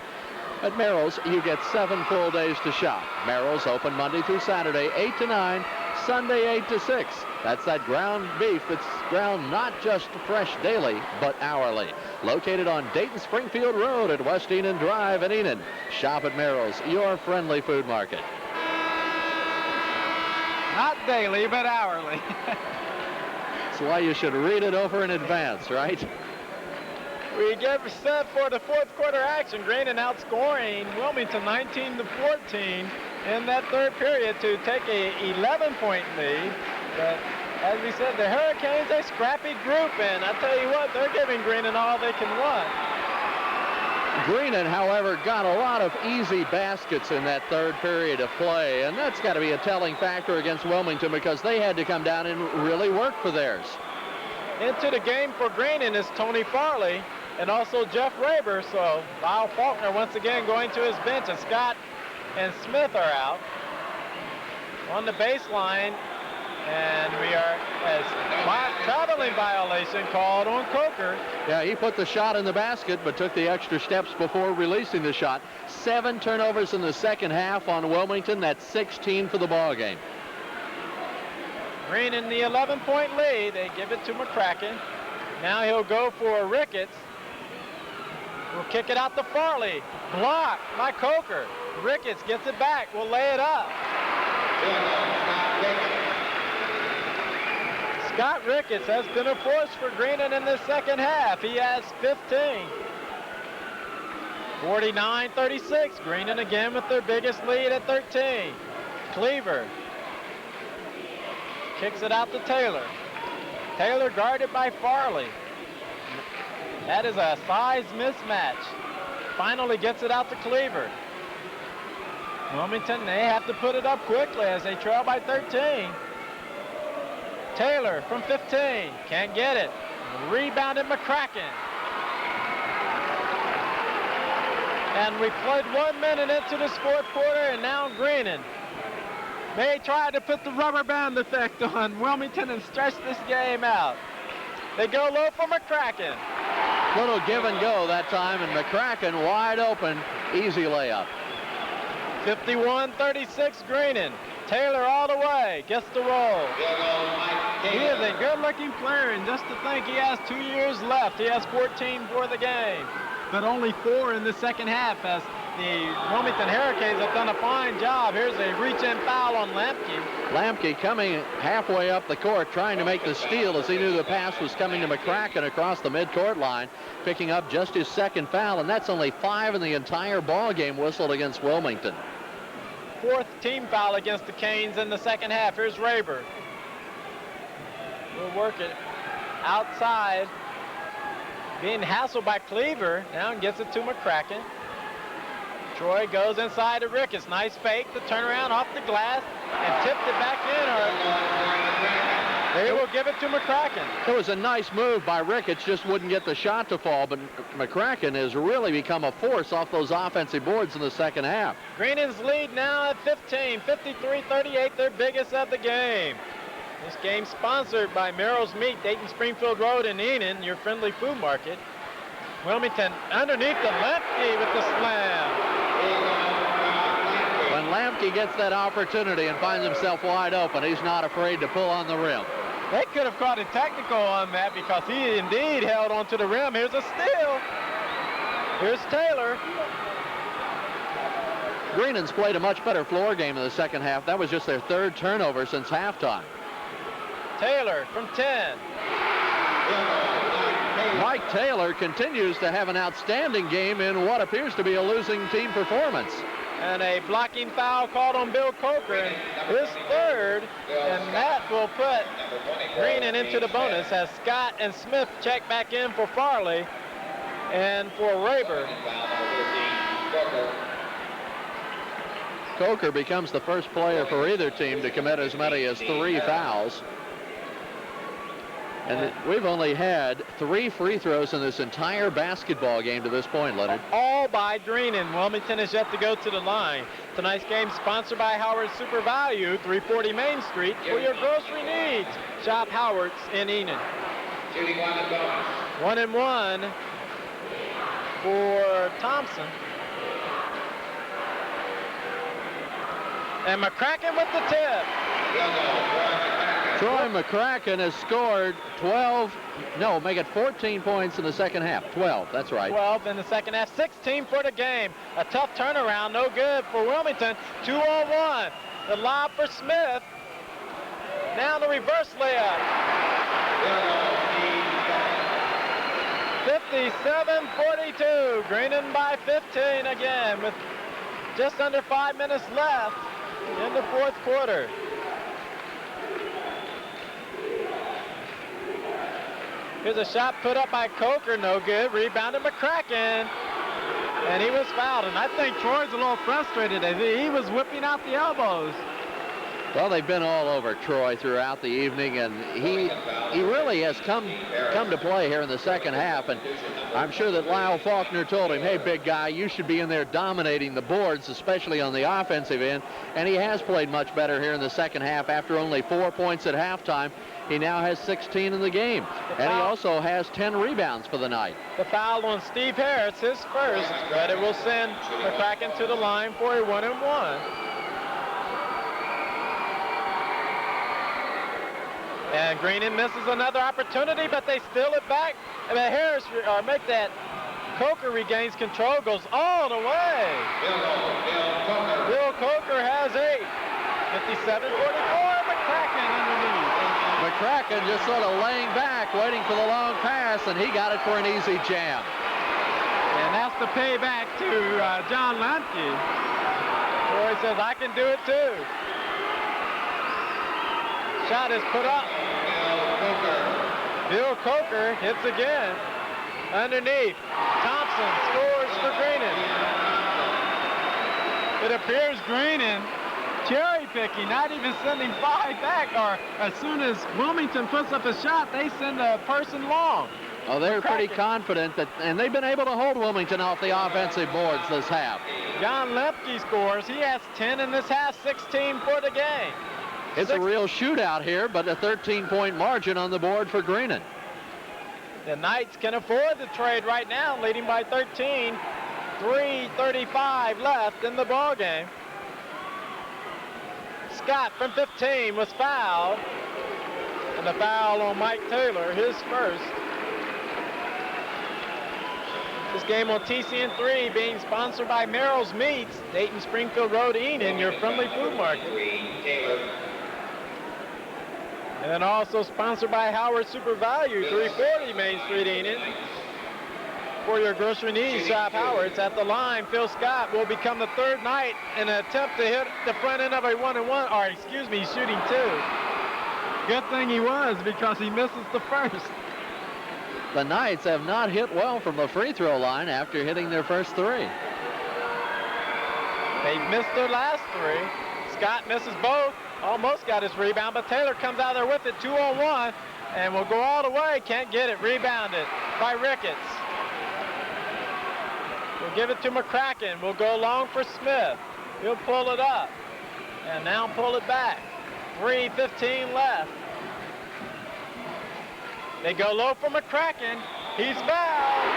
At Merrill's, you get 7 full days to shop. Merrill's open Monday through Saturday, 8 to 9, Sunday, 8 to 6. That's that ground beef that's ground not just fresh daily, but hourly. Located on Dayton Springfield Road at West Enon Drive in Enon. Shop at Merrill's, your friendly food market. Not daily, but hourly. That's why you should read it over in advance, right? We get set for the fourth quarter action. Greenon outscoring Wilmington 19-14 in that third period to take a 11-point lead. But as we said, the Hurricanes, a scrappy group, and I tell you what, they're giving Greenon all they can want. Greenon, however, got a lot of easy baskets in that third period of play, and that's got to be a telling factor against Wilmington because they had to come down and really work for theirs. Into the game for Greenon is Tony Farley and also Jeff Raber. So Lyle Faulkner once again going to his bench, and Scott and Smith are out on the baseline, and we are as traveling violation called on Coker. Yeah, he put the shot in the basket but took the extra steps before releasing the shot. 7 turnovers in the second half on Wilmington. That's 16 for the ball game. Green in the 11-point lead. They give it to McCracken. Now he'll go for Ricketts. will kick it out to Farley. Blocked by Coker. Ricketts gets it back. Will lay it up. Scott Ricketts has been a force for Greenon in the second half. He has 15. 49-36. Greenon again with their biggest lead at 13. Cleaver kicks it out to Taylor. Taylor guarded by Farley. That is a size mismatch. Finally gets it out to Cleaver. Wilmington, they have to put it up quickly as they trail by 13. Taylor from 15, can't get it. Rebounded McCracken. And we played 1 minute into this fourth quarter, and now Greenon may try to put the rubber band effect on Wilmington and stretch this game out. They go low for McCracken. Little give and go that time, and McCracken wide open, easy layup. 51-36 Greenon. Taylor all the way, gets the roll. He is a good-looking player, and just to think he has 2 years left. He has 14 for the game, but only 4 in the second half as the Wilmington Hurricanes have done a fine job. Here's a reach-in foul on Lampke. Lampke coming halfway up the court, trying to make the steal as he knew the pass was coming to McCracken across the midcourt line, picking up just his second foul, and that's only 5 in the entire ball game whistled against Wilmington. 4th team foul against the Canes in the second half. Here's Rayburn. We'll work it outside. Being hassled by Cleaver. Now gets it to McCracken. Troy goes inside to Ricketts. Nice fake. The turnaround off the glass and tipped it back in. They will give it to McCracken. It was a nice move by Ricketts, just wouldn't get the shot to fall, but McCracken has really become a force off those offensive boards in the second half. Greenon's lead now at 15, 53-38, their biggest of the game. This game sponsored by Merrill's Meat, Dayton Springfield Road in Enon, your friendly food market. Wilmington underneath the Lampke with the slam. When Lampke gets that opportunity and finds himself wide open, he's not afraid to pull on the rim. They could have caught a technical on that because he indeed held onto the rim. Here's a steal. Here's Taylor. Greenon's played a much better floor game in the second half. That was just their 3rd turnover since halftime. Taylor from 10. Mike Taylor continues to have an outstanding game in what appears to be a losing team performance. And a blocking foul called on Bill Coker, his 3rd, and that will put Greenon into the bonus as Scott and Smith check back in for Farley and for Rayburn. Coker becomes the first player for either team to commit as many as 3 fouls. And we've only had 3 free throws in this entire basketball game to this point, Leonard. All by Greenon. Wilmington is yet to go to the line. Tonight's game sponsored by Howard's Super Value, 340 Main Street. For your grocery needs, shop Howard's in Enon. 1-1 for Thompson. And McCracken with the tip. Troy McCracken has scored 14 points in the second half. 12, that's right. 12 in the second half, 16 for the game. A tough turnaround, no good for Wilmington. 2-on-1. The lob for Smith. Now the reverse layup. 57-42. Greenon by 15 again with just under 5 minutes left in the fourth quarter. Here's a shot put up by Coker, no good. Rebounded McCracken, and he was fouled. And I think Troy's a little frustrated. He was whipping out the elbows. Well, they've been all over Troy throughout the evening, and he really has come to play here in the second half. And I'm sure that Lyle Faulkner told him, hey, big guy, you should be in there dominating the boards, especially on the offensive end. And he has played much better here in the second half after only 4 points at halftime. He now has 16 in the game, and he also has 10 rebounds for the night. The foul on Steve Harris, his first, but it will send McCracken to the line for a 1-and-1. And Greenon misses another opportunity, but they steal it back. And Harris make that Coker regains control, goes all the way. Bill Coker has 8. 57-44, McCracken underneath. McCracken just sort of laying back, waiting for the long pass, and he got it for an easy jam. And that's the payback to John Lemke. Troy says, I can do it too. Shot is put up. Bill Coker hits again. Underneath. Thompson scores for Greenan. It appears Greenan cherry picking, not even sending 5 back, or as soon as Wilmington puts up a shot, they send a person long. Oh, they're pretty confident that, and they've been able to hold Wilmington off the offensive boards this half. John Lemke scores. He has 10 in this half, 16 for the game. It's a real shootout here, but a 13-point margin on the board for Greenan. The Knights can afford the trade right now, leading by 13. 3:35 left in the ball game. Scott from 15 was fouled. And the foul on Mike Taylor, his first. This game on TCN3 being sponsored by Merrill's Meats, Dayton Springfield Road, Enid, your friendly food market. And then also sponsored by Howard Super Value, 340 Main Street, Enid. For your grocery needs, shop Howard's. At the line, Phil Scott will become the third Knight in an attempt to hit the front end of a 1-and-1, or excuse me, shooting 2. Good thing he was, because he misses the first. The Knights have not hit well from the free throw line after hitting their first 3. They missed their last 3. Scott misses both. Almost got his rebound, but Taylor comes out there with it, 2-on-1, and will go all the way. Can't get it. Rebounded by Ricketts. We'll give it to McCracken. We'll go long for Smith. He'll pull it up, and now pull it back. 3:15 left. They go low for McCracken. He's fouled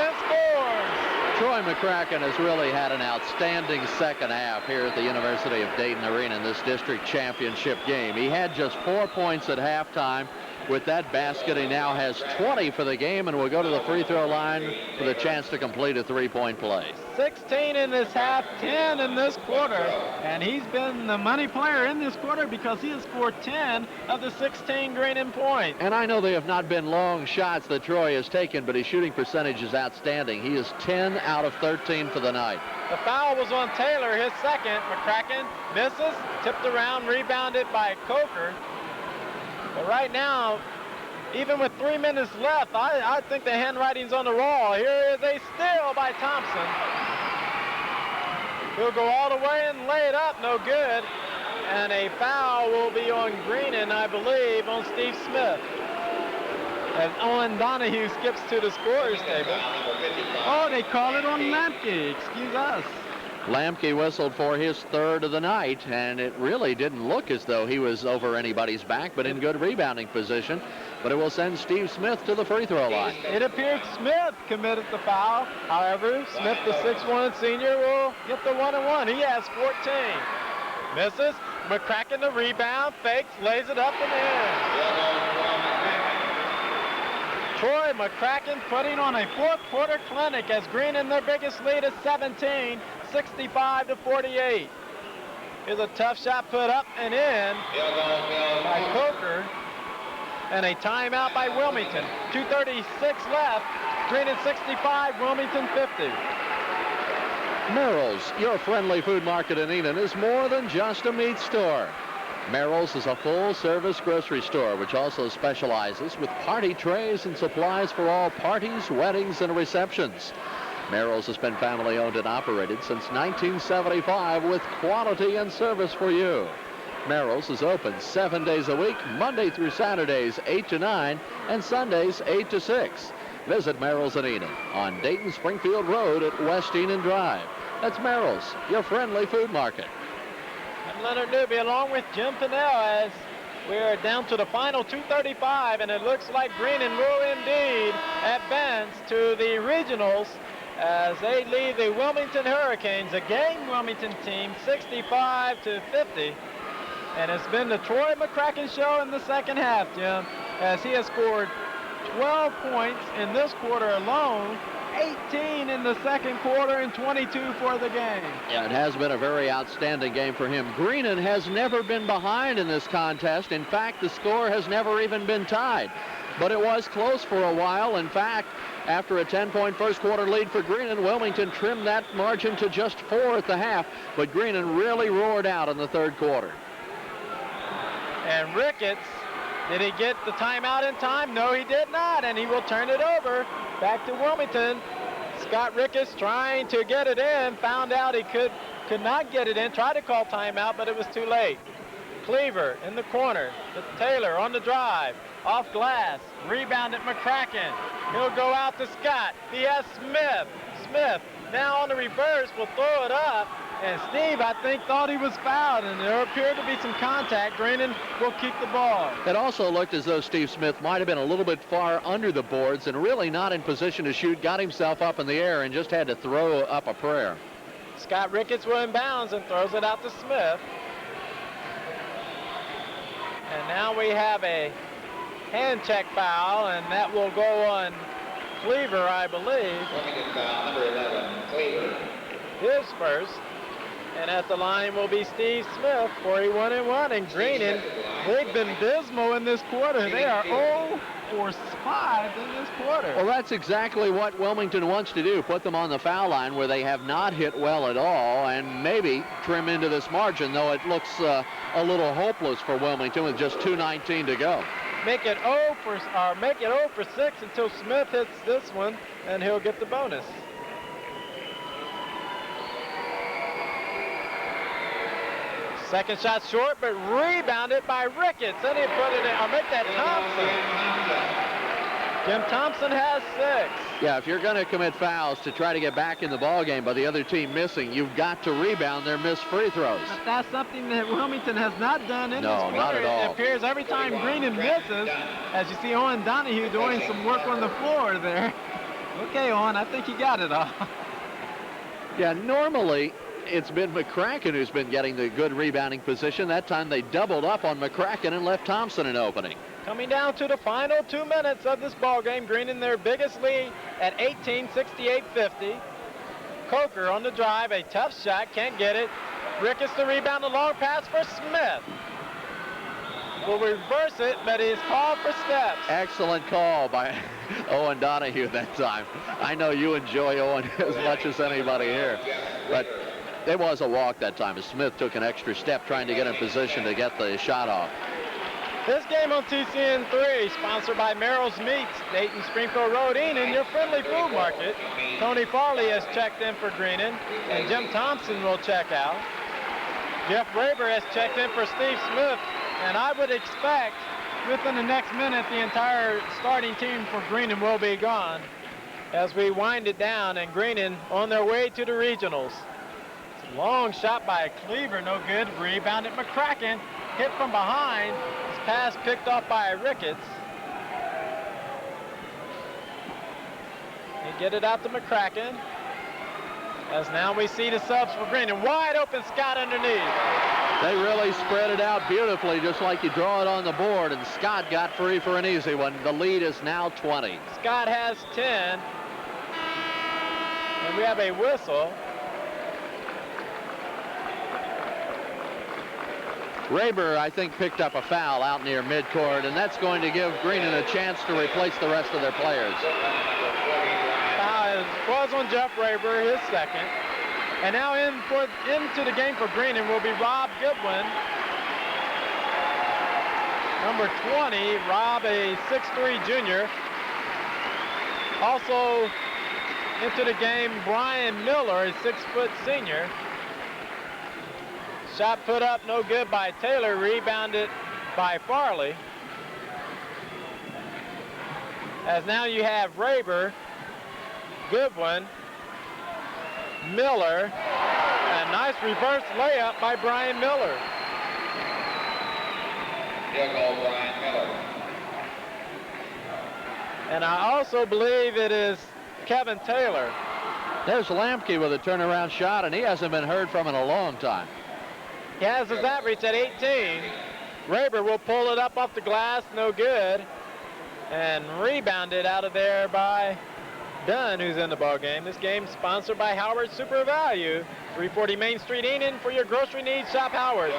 and scores. Troy McCracken has really had an outstanding second half here at the University of Dayton Arena in this district championship game. He had just 4 points at halftime. With that basket, he now has 20 for the game and will go to the free throw line with a chance to complete a 3-point play. 16 in this half, 10 in this quarter, and he's been the money player in this quarter because he has scored 10 of the 16 Greenan points. And I know they have not been long shots that Troy has taken, but his shooting percentage is outstanding. He is 10 out of 13 for the night. The foul was on Taylor, his second. McCracken misses, tipped around, rebounded by Coker. But right now, even with 3 minutes left, I think the handwriting's on the wall. Here is a steal by Thompson. He'll go all the way and lay it up, no good. And a foul will be on Greenan, I believe, on Steve Smith. As Owen Donahue skips to the scorer's table. Oh, they call it on Lemke. Excuse us. Lemke whistled for his 3rd of the night, and it really didn't look as though he was over anybody's back, but in good rebounding position. But it will send Steve Smith to the free throw line. It appears Smith committed the foul. However, Smith, the 6'1" senior, will get the 1-and-1. He has 14. Misses. McCracken the rebound, fakes, lays it up and in. Troy McCracken putting on a 4th quarter clinic as Greenan their biggest lead is 17. 65-48. Here's a tough shot put up and in by Coker. And a timeout by Wilmington. 2:36 left. Greenan 65, Wilmington 50. Merrill's, your friendly food market in Enid, is more than just a meat store. Merrill's is a full-service grocery store which also specializes with party trays and supplies for all parties, weddings, and receptions. Merrill's has been family-owned and operated since 1975 with quality and service for you. Merrill's is open 7 days a week, Monday through Saturdays 8 to 9, and Sundays 8 to 6. Visit Merrill's in Enid on Dayton Springfield Road at West Enid Drive. That's Merrill's, your friendly food market. I'm Leonard Newby along with Jim Pinnell as we're down to the final 2:35, and it looks like Greenan will indeed advance to the regionals as they lead the Wilmington Hurricanes, a game Wilmington team, 65-50. And it's been the Troy McCracken show in the second half, Jim, as he has scored 12 points in this quarter alone 18 in the second quarter and 22 for the game. Yeah, it has been a very outstanding game for him. Greenan has never been behind in this contest. In fact, the score has never even been tied. But it was close for a while. In fact, after a 10-point first quarter lead for Greenan, Wilmington trimmed that margin to just 4 at the half. But Greenan really roared out in the third quarter. And Ricketts, did he get the timeout in time? No, he did not, and he will turn it over back to Wilmington. Scott Ricketts trying to get it in, found out he could not get it in, tried to call timeout, but it was too late. Cleaver in the corner to Taylor on the drive, off glass, rebounded McCracken. He'll go out to Scott. He has Smith. Smith now on the reverse will throw it up. And Steve, I think, thought he was fouled, and there appeared to be some contact. Greenan will keep the ball. It also looked as though Steve Smith might have been a little bit far under the boards and really not in position to shoot, got himself up in the air and just had to throw up a prayer. Scott Ricketts will inbounds and throws it out to Smith. And now we have a hand check foul, and that will go on Cleaver, I believe. Wilmington foul, number 11, Cleaver. His first. And at the line will be Steve Smith, 41-1. And Greenan, they've been dismal in this quarter. They are 0 for 5 in this quarter. Well, that's exactly what Wilmington wants to do, put them on the foul line where they have not hit well at all and maybe trim into this margin, though it looks a little hopeless for Wilmington with just 2:19 to go. Make it 0 for 6 until Smith hits this one, and he'll get the bonus. Second shot short, but rebounded by Ricketts. And he put it in. I'll make that Thompson. Jim Thompson has 6. Yeah, if you're going to commit fouls to try to get back in the ball game by the other team missing, you've got to rebound their missed free throws. But that's something that Wilmington has not done in this quarter. No, not at all. It appears every time Greenan misses, as you see Owen Donahue doing some work on the floor there. Okay, Owen, I think you got it all. Yeah, normally it's been McCracken who's been getting the good rebounding position. That time they doubled up on McCracken and left Thompson an opening. Coming down to the final 2 minutes of this ball game, Greenan their biggest lead at 18, 68-50. Coker on the drive, a tough shot, can't get it. Ricketts the rebound, a long pass for Smith. Will reverse it, but he's called for steps. Excellent call by Owen Donahue that time. I know you enjoy Owen as much as anybody here, but it was a walk that time as Smith took an extra step trying to get in position to get the shot off. This game on TCN3, sponsored by Merrill's Meats, Dayton, Springfield Road, Enid, your friendly food market. Tony Farley has checked in for Greenan, and Jim Thompson will check out. Jeff Raber has checked in for Steve Smith, and I would expect within the next minute the entire starting team for Greenan will be gone as we wind it down, and Greenan on their way to the regionals. Long shot by Cleaver, no good. Rebounded McCracken, hit from behind. His pass picked off by Ricketts. He get it out to McCracken. As now we see the subs for Greenan. Wide open Scott underneath. They really spread it out beautifully, just like you draw it on the board, and Scott got free for an easy one. The lead is now 20. Scott has 10. And we have a whistle. Raber, I think, picked up a foul out near midcourt, and that's going to give Greenan a chance to replace the rest of their players. Foul was on Jeff Raber, his second. And now into the game for Greenan will be Rob Goodwin. Number 20, Rob, a 6'3" junior. Also into the game, Brian Miller, a 6-foot senior. Shot put up, no good by Taylor, rebounded by Farley. As now you have Raber, Goodwin, Miller, and nice reverse layup by Brian Miller. Field goal, Brian Miller. And I also believe it is Kevin Taylor. There's Lampke with a turnaround shot, and he hasn't been heard from in a long time. He has his average at 18. Raber will pull it up off the glass, no good. And rebounded out of there by Dunn who's in the ball game. This game sponsored by Howard Super Value. 340 Main Street, Enid. For your grocery needs, shop Howard.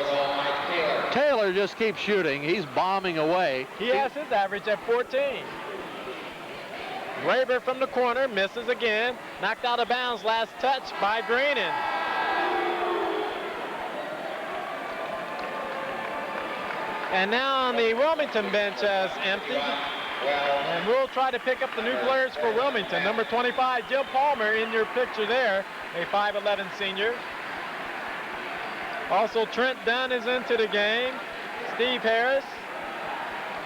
Taylor just keeps shooting. He's bombing away. He has his average at 14. Raber from the corner misses again. Knocked out of bounds. Last touch by Greenan. And now on the Wilmington bench has empty. And we'll try to pick up the new players for Wilmington. Number 25, Jim Palmer in your picture there, a 5'11 senior. Also, Trent Dunn is into the game. Steve Harris.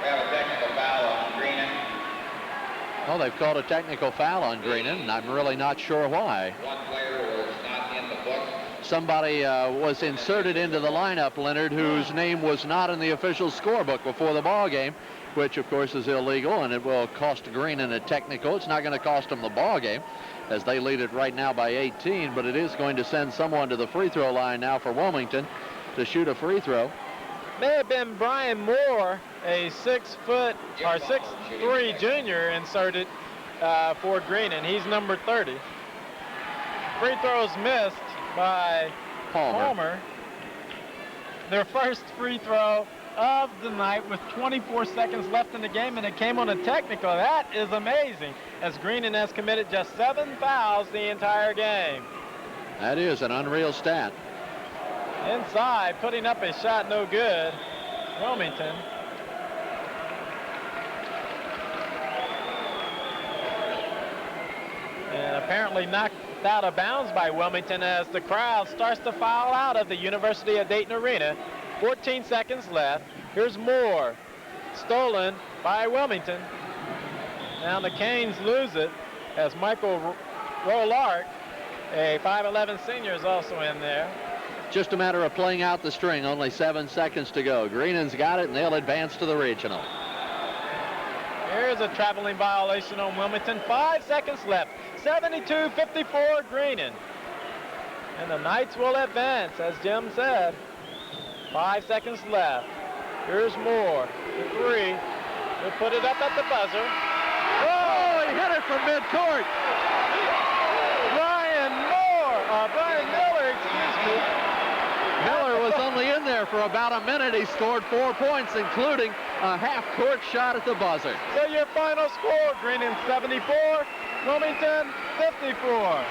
We have a technical foul on Greenan. Well, they've called a technical foul on Greenan, and I'm really not sure why. One player was not in the book. Somebody was inserted into the lineup, Leonard, whose name was not in the official scorebook before the ball game, which of course is illegal, and it will cost Greenan a technical. It's not going to cost them the ball game, as they lead it right now by 18, but it is going to send someone to the free throw line now for Wilmington to shoot a free throw. May have been Brian Moore, a 6'3" junior inserted for Greenan. He's number 30. Free throws missed by Palmer. Their first free throw of the night with 24 seconds left in the game, and it came on a technical. That is amazing, as Greenan has committed just 7 fouls the entire game. That is an unreal stat. Inside, putting up a shot, no good. Wilmington. And apparently knocked out of bounds by Wilmington as the crowd starts to file out of the University of Dayton Arena. 14 seconds left. Here's Moore. Stolen by Wilmington. Now the Canes lose it as Michael Rollark, a 5'11 senior, is also in there. Just a matter of playing out the string. Only 7 seconds to go. Greenan's got it, and they'll advance to the regional. Here's a traveling violation on Wilmington. 5 seconds left. 72-54 Greenan. And the Knights will advance, as Jim said. 5 seconds left. Here's Moore. The three. He'll put it up at the buzzer. Oh, he hit it from midcourt. Brian Miller, excuse me. Miller was only in there for about a minute. He scored 4 points, including a half-court shot at the buzzer. So your final score, Greenan 74, Wilmington 54.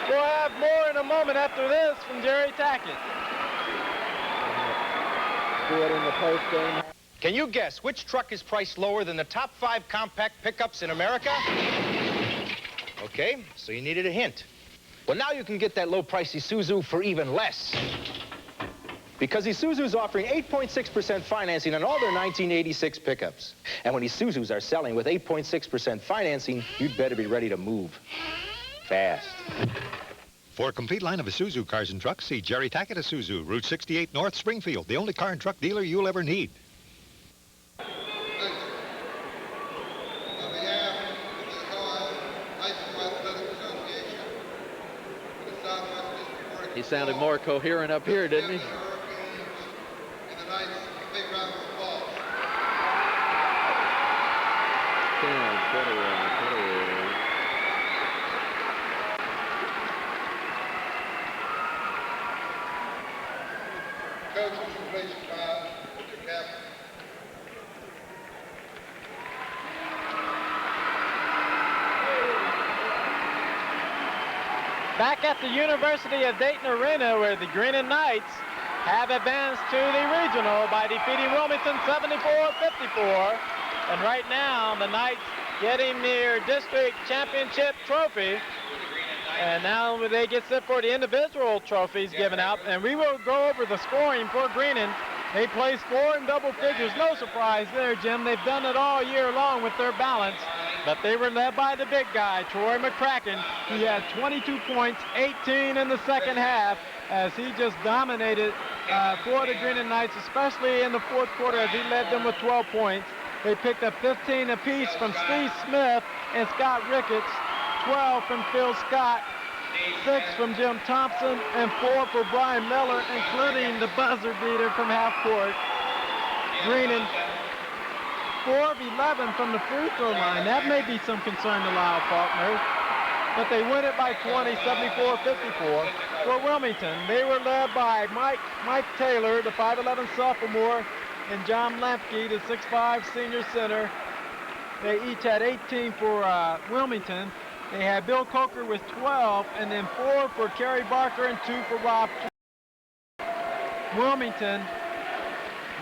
We'll have more in a moment after this from Jerry Tackett. In the post game. Can you guess which truck is priced lower than the top 5 compact pickups in America? Okay, so you needed a hint. Well, now you can get that low-price Isuzu for even less. Because Isuzu's offering 8.6% financing on all their 1986 pickups. And when Isuzu's are selling with 8.6% financing, you'd better be ready to move fast. For a complete line of Isuzu cars and trucks, see Jerry Tackett Isuzu, Route 68 North, Springfield, the only car and truck dealer you'll ever need. He sounded more coherent up here, didn't he? Back at the University of Dayton Arena, where the Greenan Knights have advanced to the regional by defeating Wilmington 74-54. And right now, the Knights getting their district championship trophy. And now they get set for the individual trophies given out. And we will go over the scoring for Greenan. They placed 4 in double figures. No surprise there, Jim. They've done it all year long with their balance. But they were led by the big guy, Troy McCracken. He had 22 points, 18 in the second half, as he just dominated for the Greenan Knights, especially in the fourth quarter, as he led them with 12 points. They picked up 15 apiece from Steve Smith and Scott Ricketts, 12 from Phil Scott, 6 from Jim Thompson, and 4 for Brian Miller, including the buzzer beater from half court. Greenan 4 of 11 from the free throw line. That may be some concern to Lyle Faulkner. But they win it by 20, 74-54 for Wilmington. They were led by Mike Taylor, the 5'11 sophomore, and John Lampke, the 6'5 senior center. They each had 18 for Wilmington. They had Bill Coker with 12, and then 4 for Kerry Barker and 2 for Rob. Wilmington,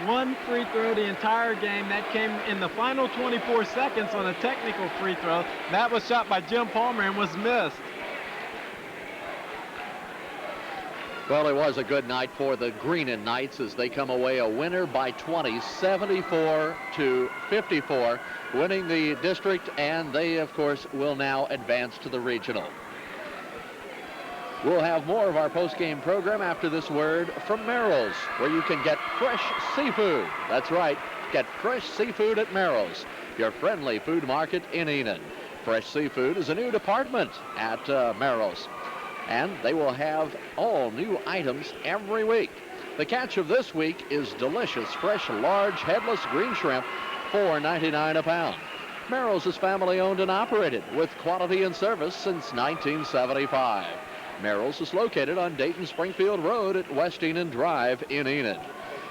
1 free throw the entire game. That came in the final 24 seconds on a technical free throw. That was shot by Jim Palmer and was missed. Well, it was a good night for the Greenon Knights as they come away a winner by 20, 74-54, winning the district, and they, of course, will now advance to the regional. We'll have more of our post-game program after this word from Merrill's, where you can get fresh seafood. That's right, get fresh seafood at Merrill's, your friendly food market in Enid. Fresh seafood is a new department at Merrill's, and they will have all new items every week. The catch of this week is delicious, fresh, large, headless green shrimp, $4.99 a pound. Merrill's is family-owned and operated with quality and service since 1975. Merrill's is located on Dayton-Springfield Road at West Enid Drive in Enid.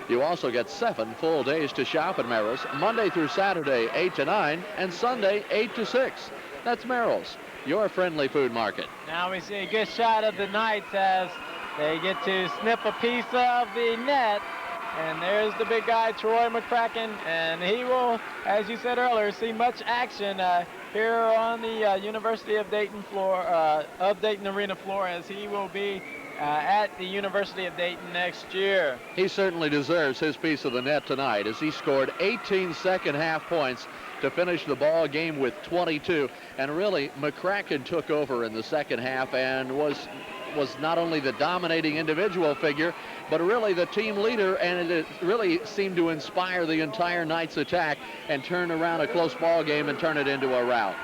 You also get 7 full days to shop at Merrill's, Monday through Saturday, 8 to 9, and Sunday, 8 to 6. That's Merrill's, your friendly food market. Now we see a good shot of the Knights as they get to snip a piece of the net. And there's the big guy, Troy McCracken, and he will, as you said earlier, see much action here on the University of Dayton floor, of Dayton Arena floor, as he will be at the University of Dayton next year. He certainly deserves his piece of the net tonight as he scored 18 second-half points to finish the ball game with 22. And really, McCracken took over in the second half and was not only the dominating individual figure, but really the team leader, and it really seemed to inspire the entire Knights attack and turn around a close ball game and turn it into a rout.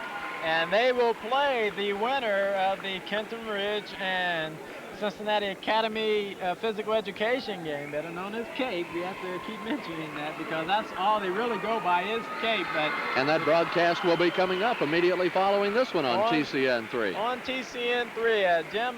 And they will play the winner of the Kenton Ridge and Cincinnati Academy Physical Education game, better known as CAPE. We have to keep mentioning that because that's all they really go by is CAPE. And that broadcast will be coming up immediately following this one on TCN3. On TCN3. Jim,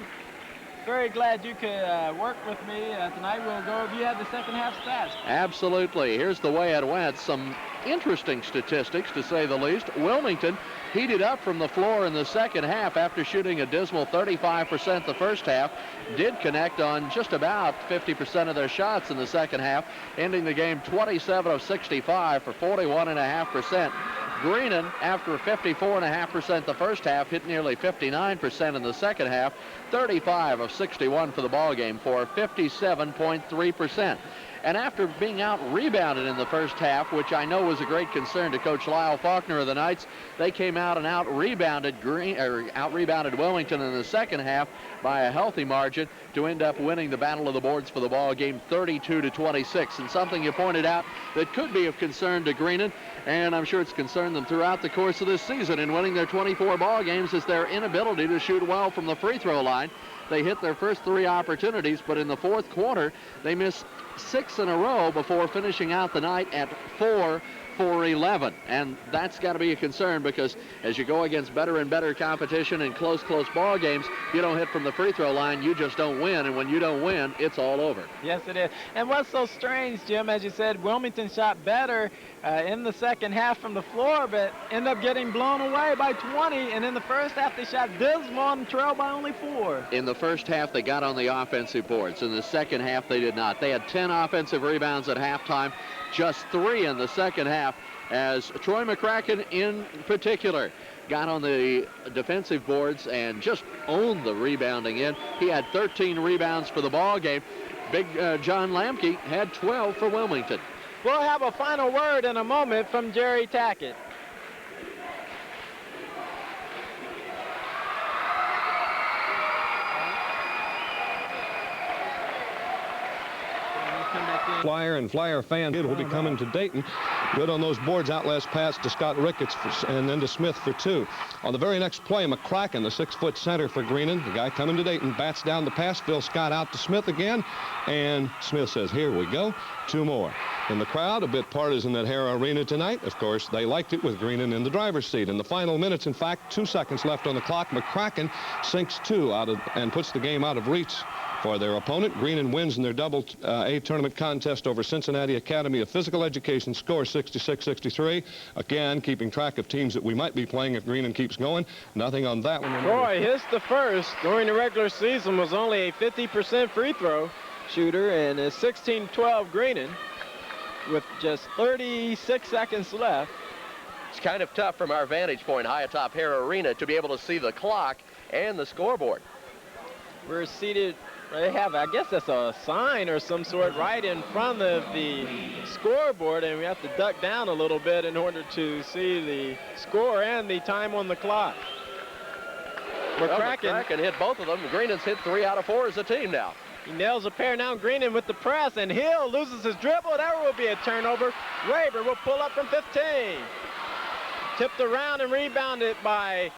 very glad you could work with me tonight. We'll go if you have the second half stats. Absolutely. Here's the way it went. Some interesting statistics, to say the least. Wilmington heated up from the floor in the second half after shooting a dismal 35% the first half. Did connect on just about 50% of their shots in the second half, ending the game 27 of 65 for 41.5%. Greenon, after 54.5% the first half, hit nearly 59% in the second half, 35 of 61 for the ball game for 57.3%. And after being out-rebounded in the first half, which I know was a great concern to Coach Lyle Faulkner of the Knights, they came out and out-rebounded Wilmington in the second half by a healthy margin to end up winning the Battle of the Boards for the ball game 32-26. And something you pointed out that could be of concern to Greenon, and I'm sure it's concerned them throughout the course of this season in winning their 24 ball games, is their inability to shoot well from the free throw line. They hit their first 3 opportunities, but in the fourth quarter, they missed 6 in a row before finishing out the night at 4 for 11. And that's got to be a concern because as you go against better and better competition in close ball games, you don't hit from the free throw line, you just don't win. And when you don't win, it's all over. Yes, it is. And what's so strange, Jim, as you said, Wilmington shot better in the second half from the floor, but ended up getting blown away by 20. And in the first half, they shot dismal and trailed by only 4. In the first half, they got on the offensive boards. In the second half, they did not. They had 10 offensive rebounds at halftime, just 3 in the second half, as Troy McCracken in particular got on the defensive boards and just owned the rebounding end. He had 13 rebounds for the ball game. Big John Lamke had 12 for Wilmington. We'll have a final word in a moment from Jerry Tackett. Flyer and Flyer fans will be coming to Dayton Good on those boards out last pass to Scott Ricketts and then to Smith for 2. On the very next play, McCracken, the 6-foot center for Greenon, the guy coming to Dayton, bats down the pass. Phil Scott out to Smith again, and Smith says, here we go, 2 more. In the crowd, a bit partisan at Hara Arena tonight. Of course, they liked it with Greenon in the driver's seat. In the final minutes, in fact, 2 seconds left on the clock, McCracken sinks 2 and puts the game out of reach for their opponent. Greenon wins in their double A tournament contest over Cincinnati Academy of Physical Education, score 66-63. Again, keeping track of teams that we might be playing if Greenon keeps going. Nothing on that one. Troy hits the first during the regular season, was only a 50% free throw shooter, and is 16-12 Greenon with just 36 seconds left. It's kind of tough from our vantage point high atop Hara Arena to be able to see the clock and the scoreboard. We're seated, they have, I guess that's a sign or some sort right in front of the scoreboard, and we have to duck down a little bit in order to see the score and the time on the clock. McCracken hit both of them. Greenon's hit 3 out of 4 as a team now. He nails a pair now. Greenon with the press, and Hill loses his dribble. There will be a turnover. Weber will pull up from 15. Tipped around and rebounded by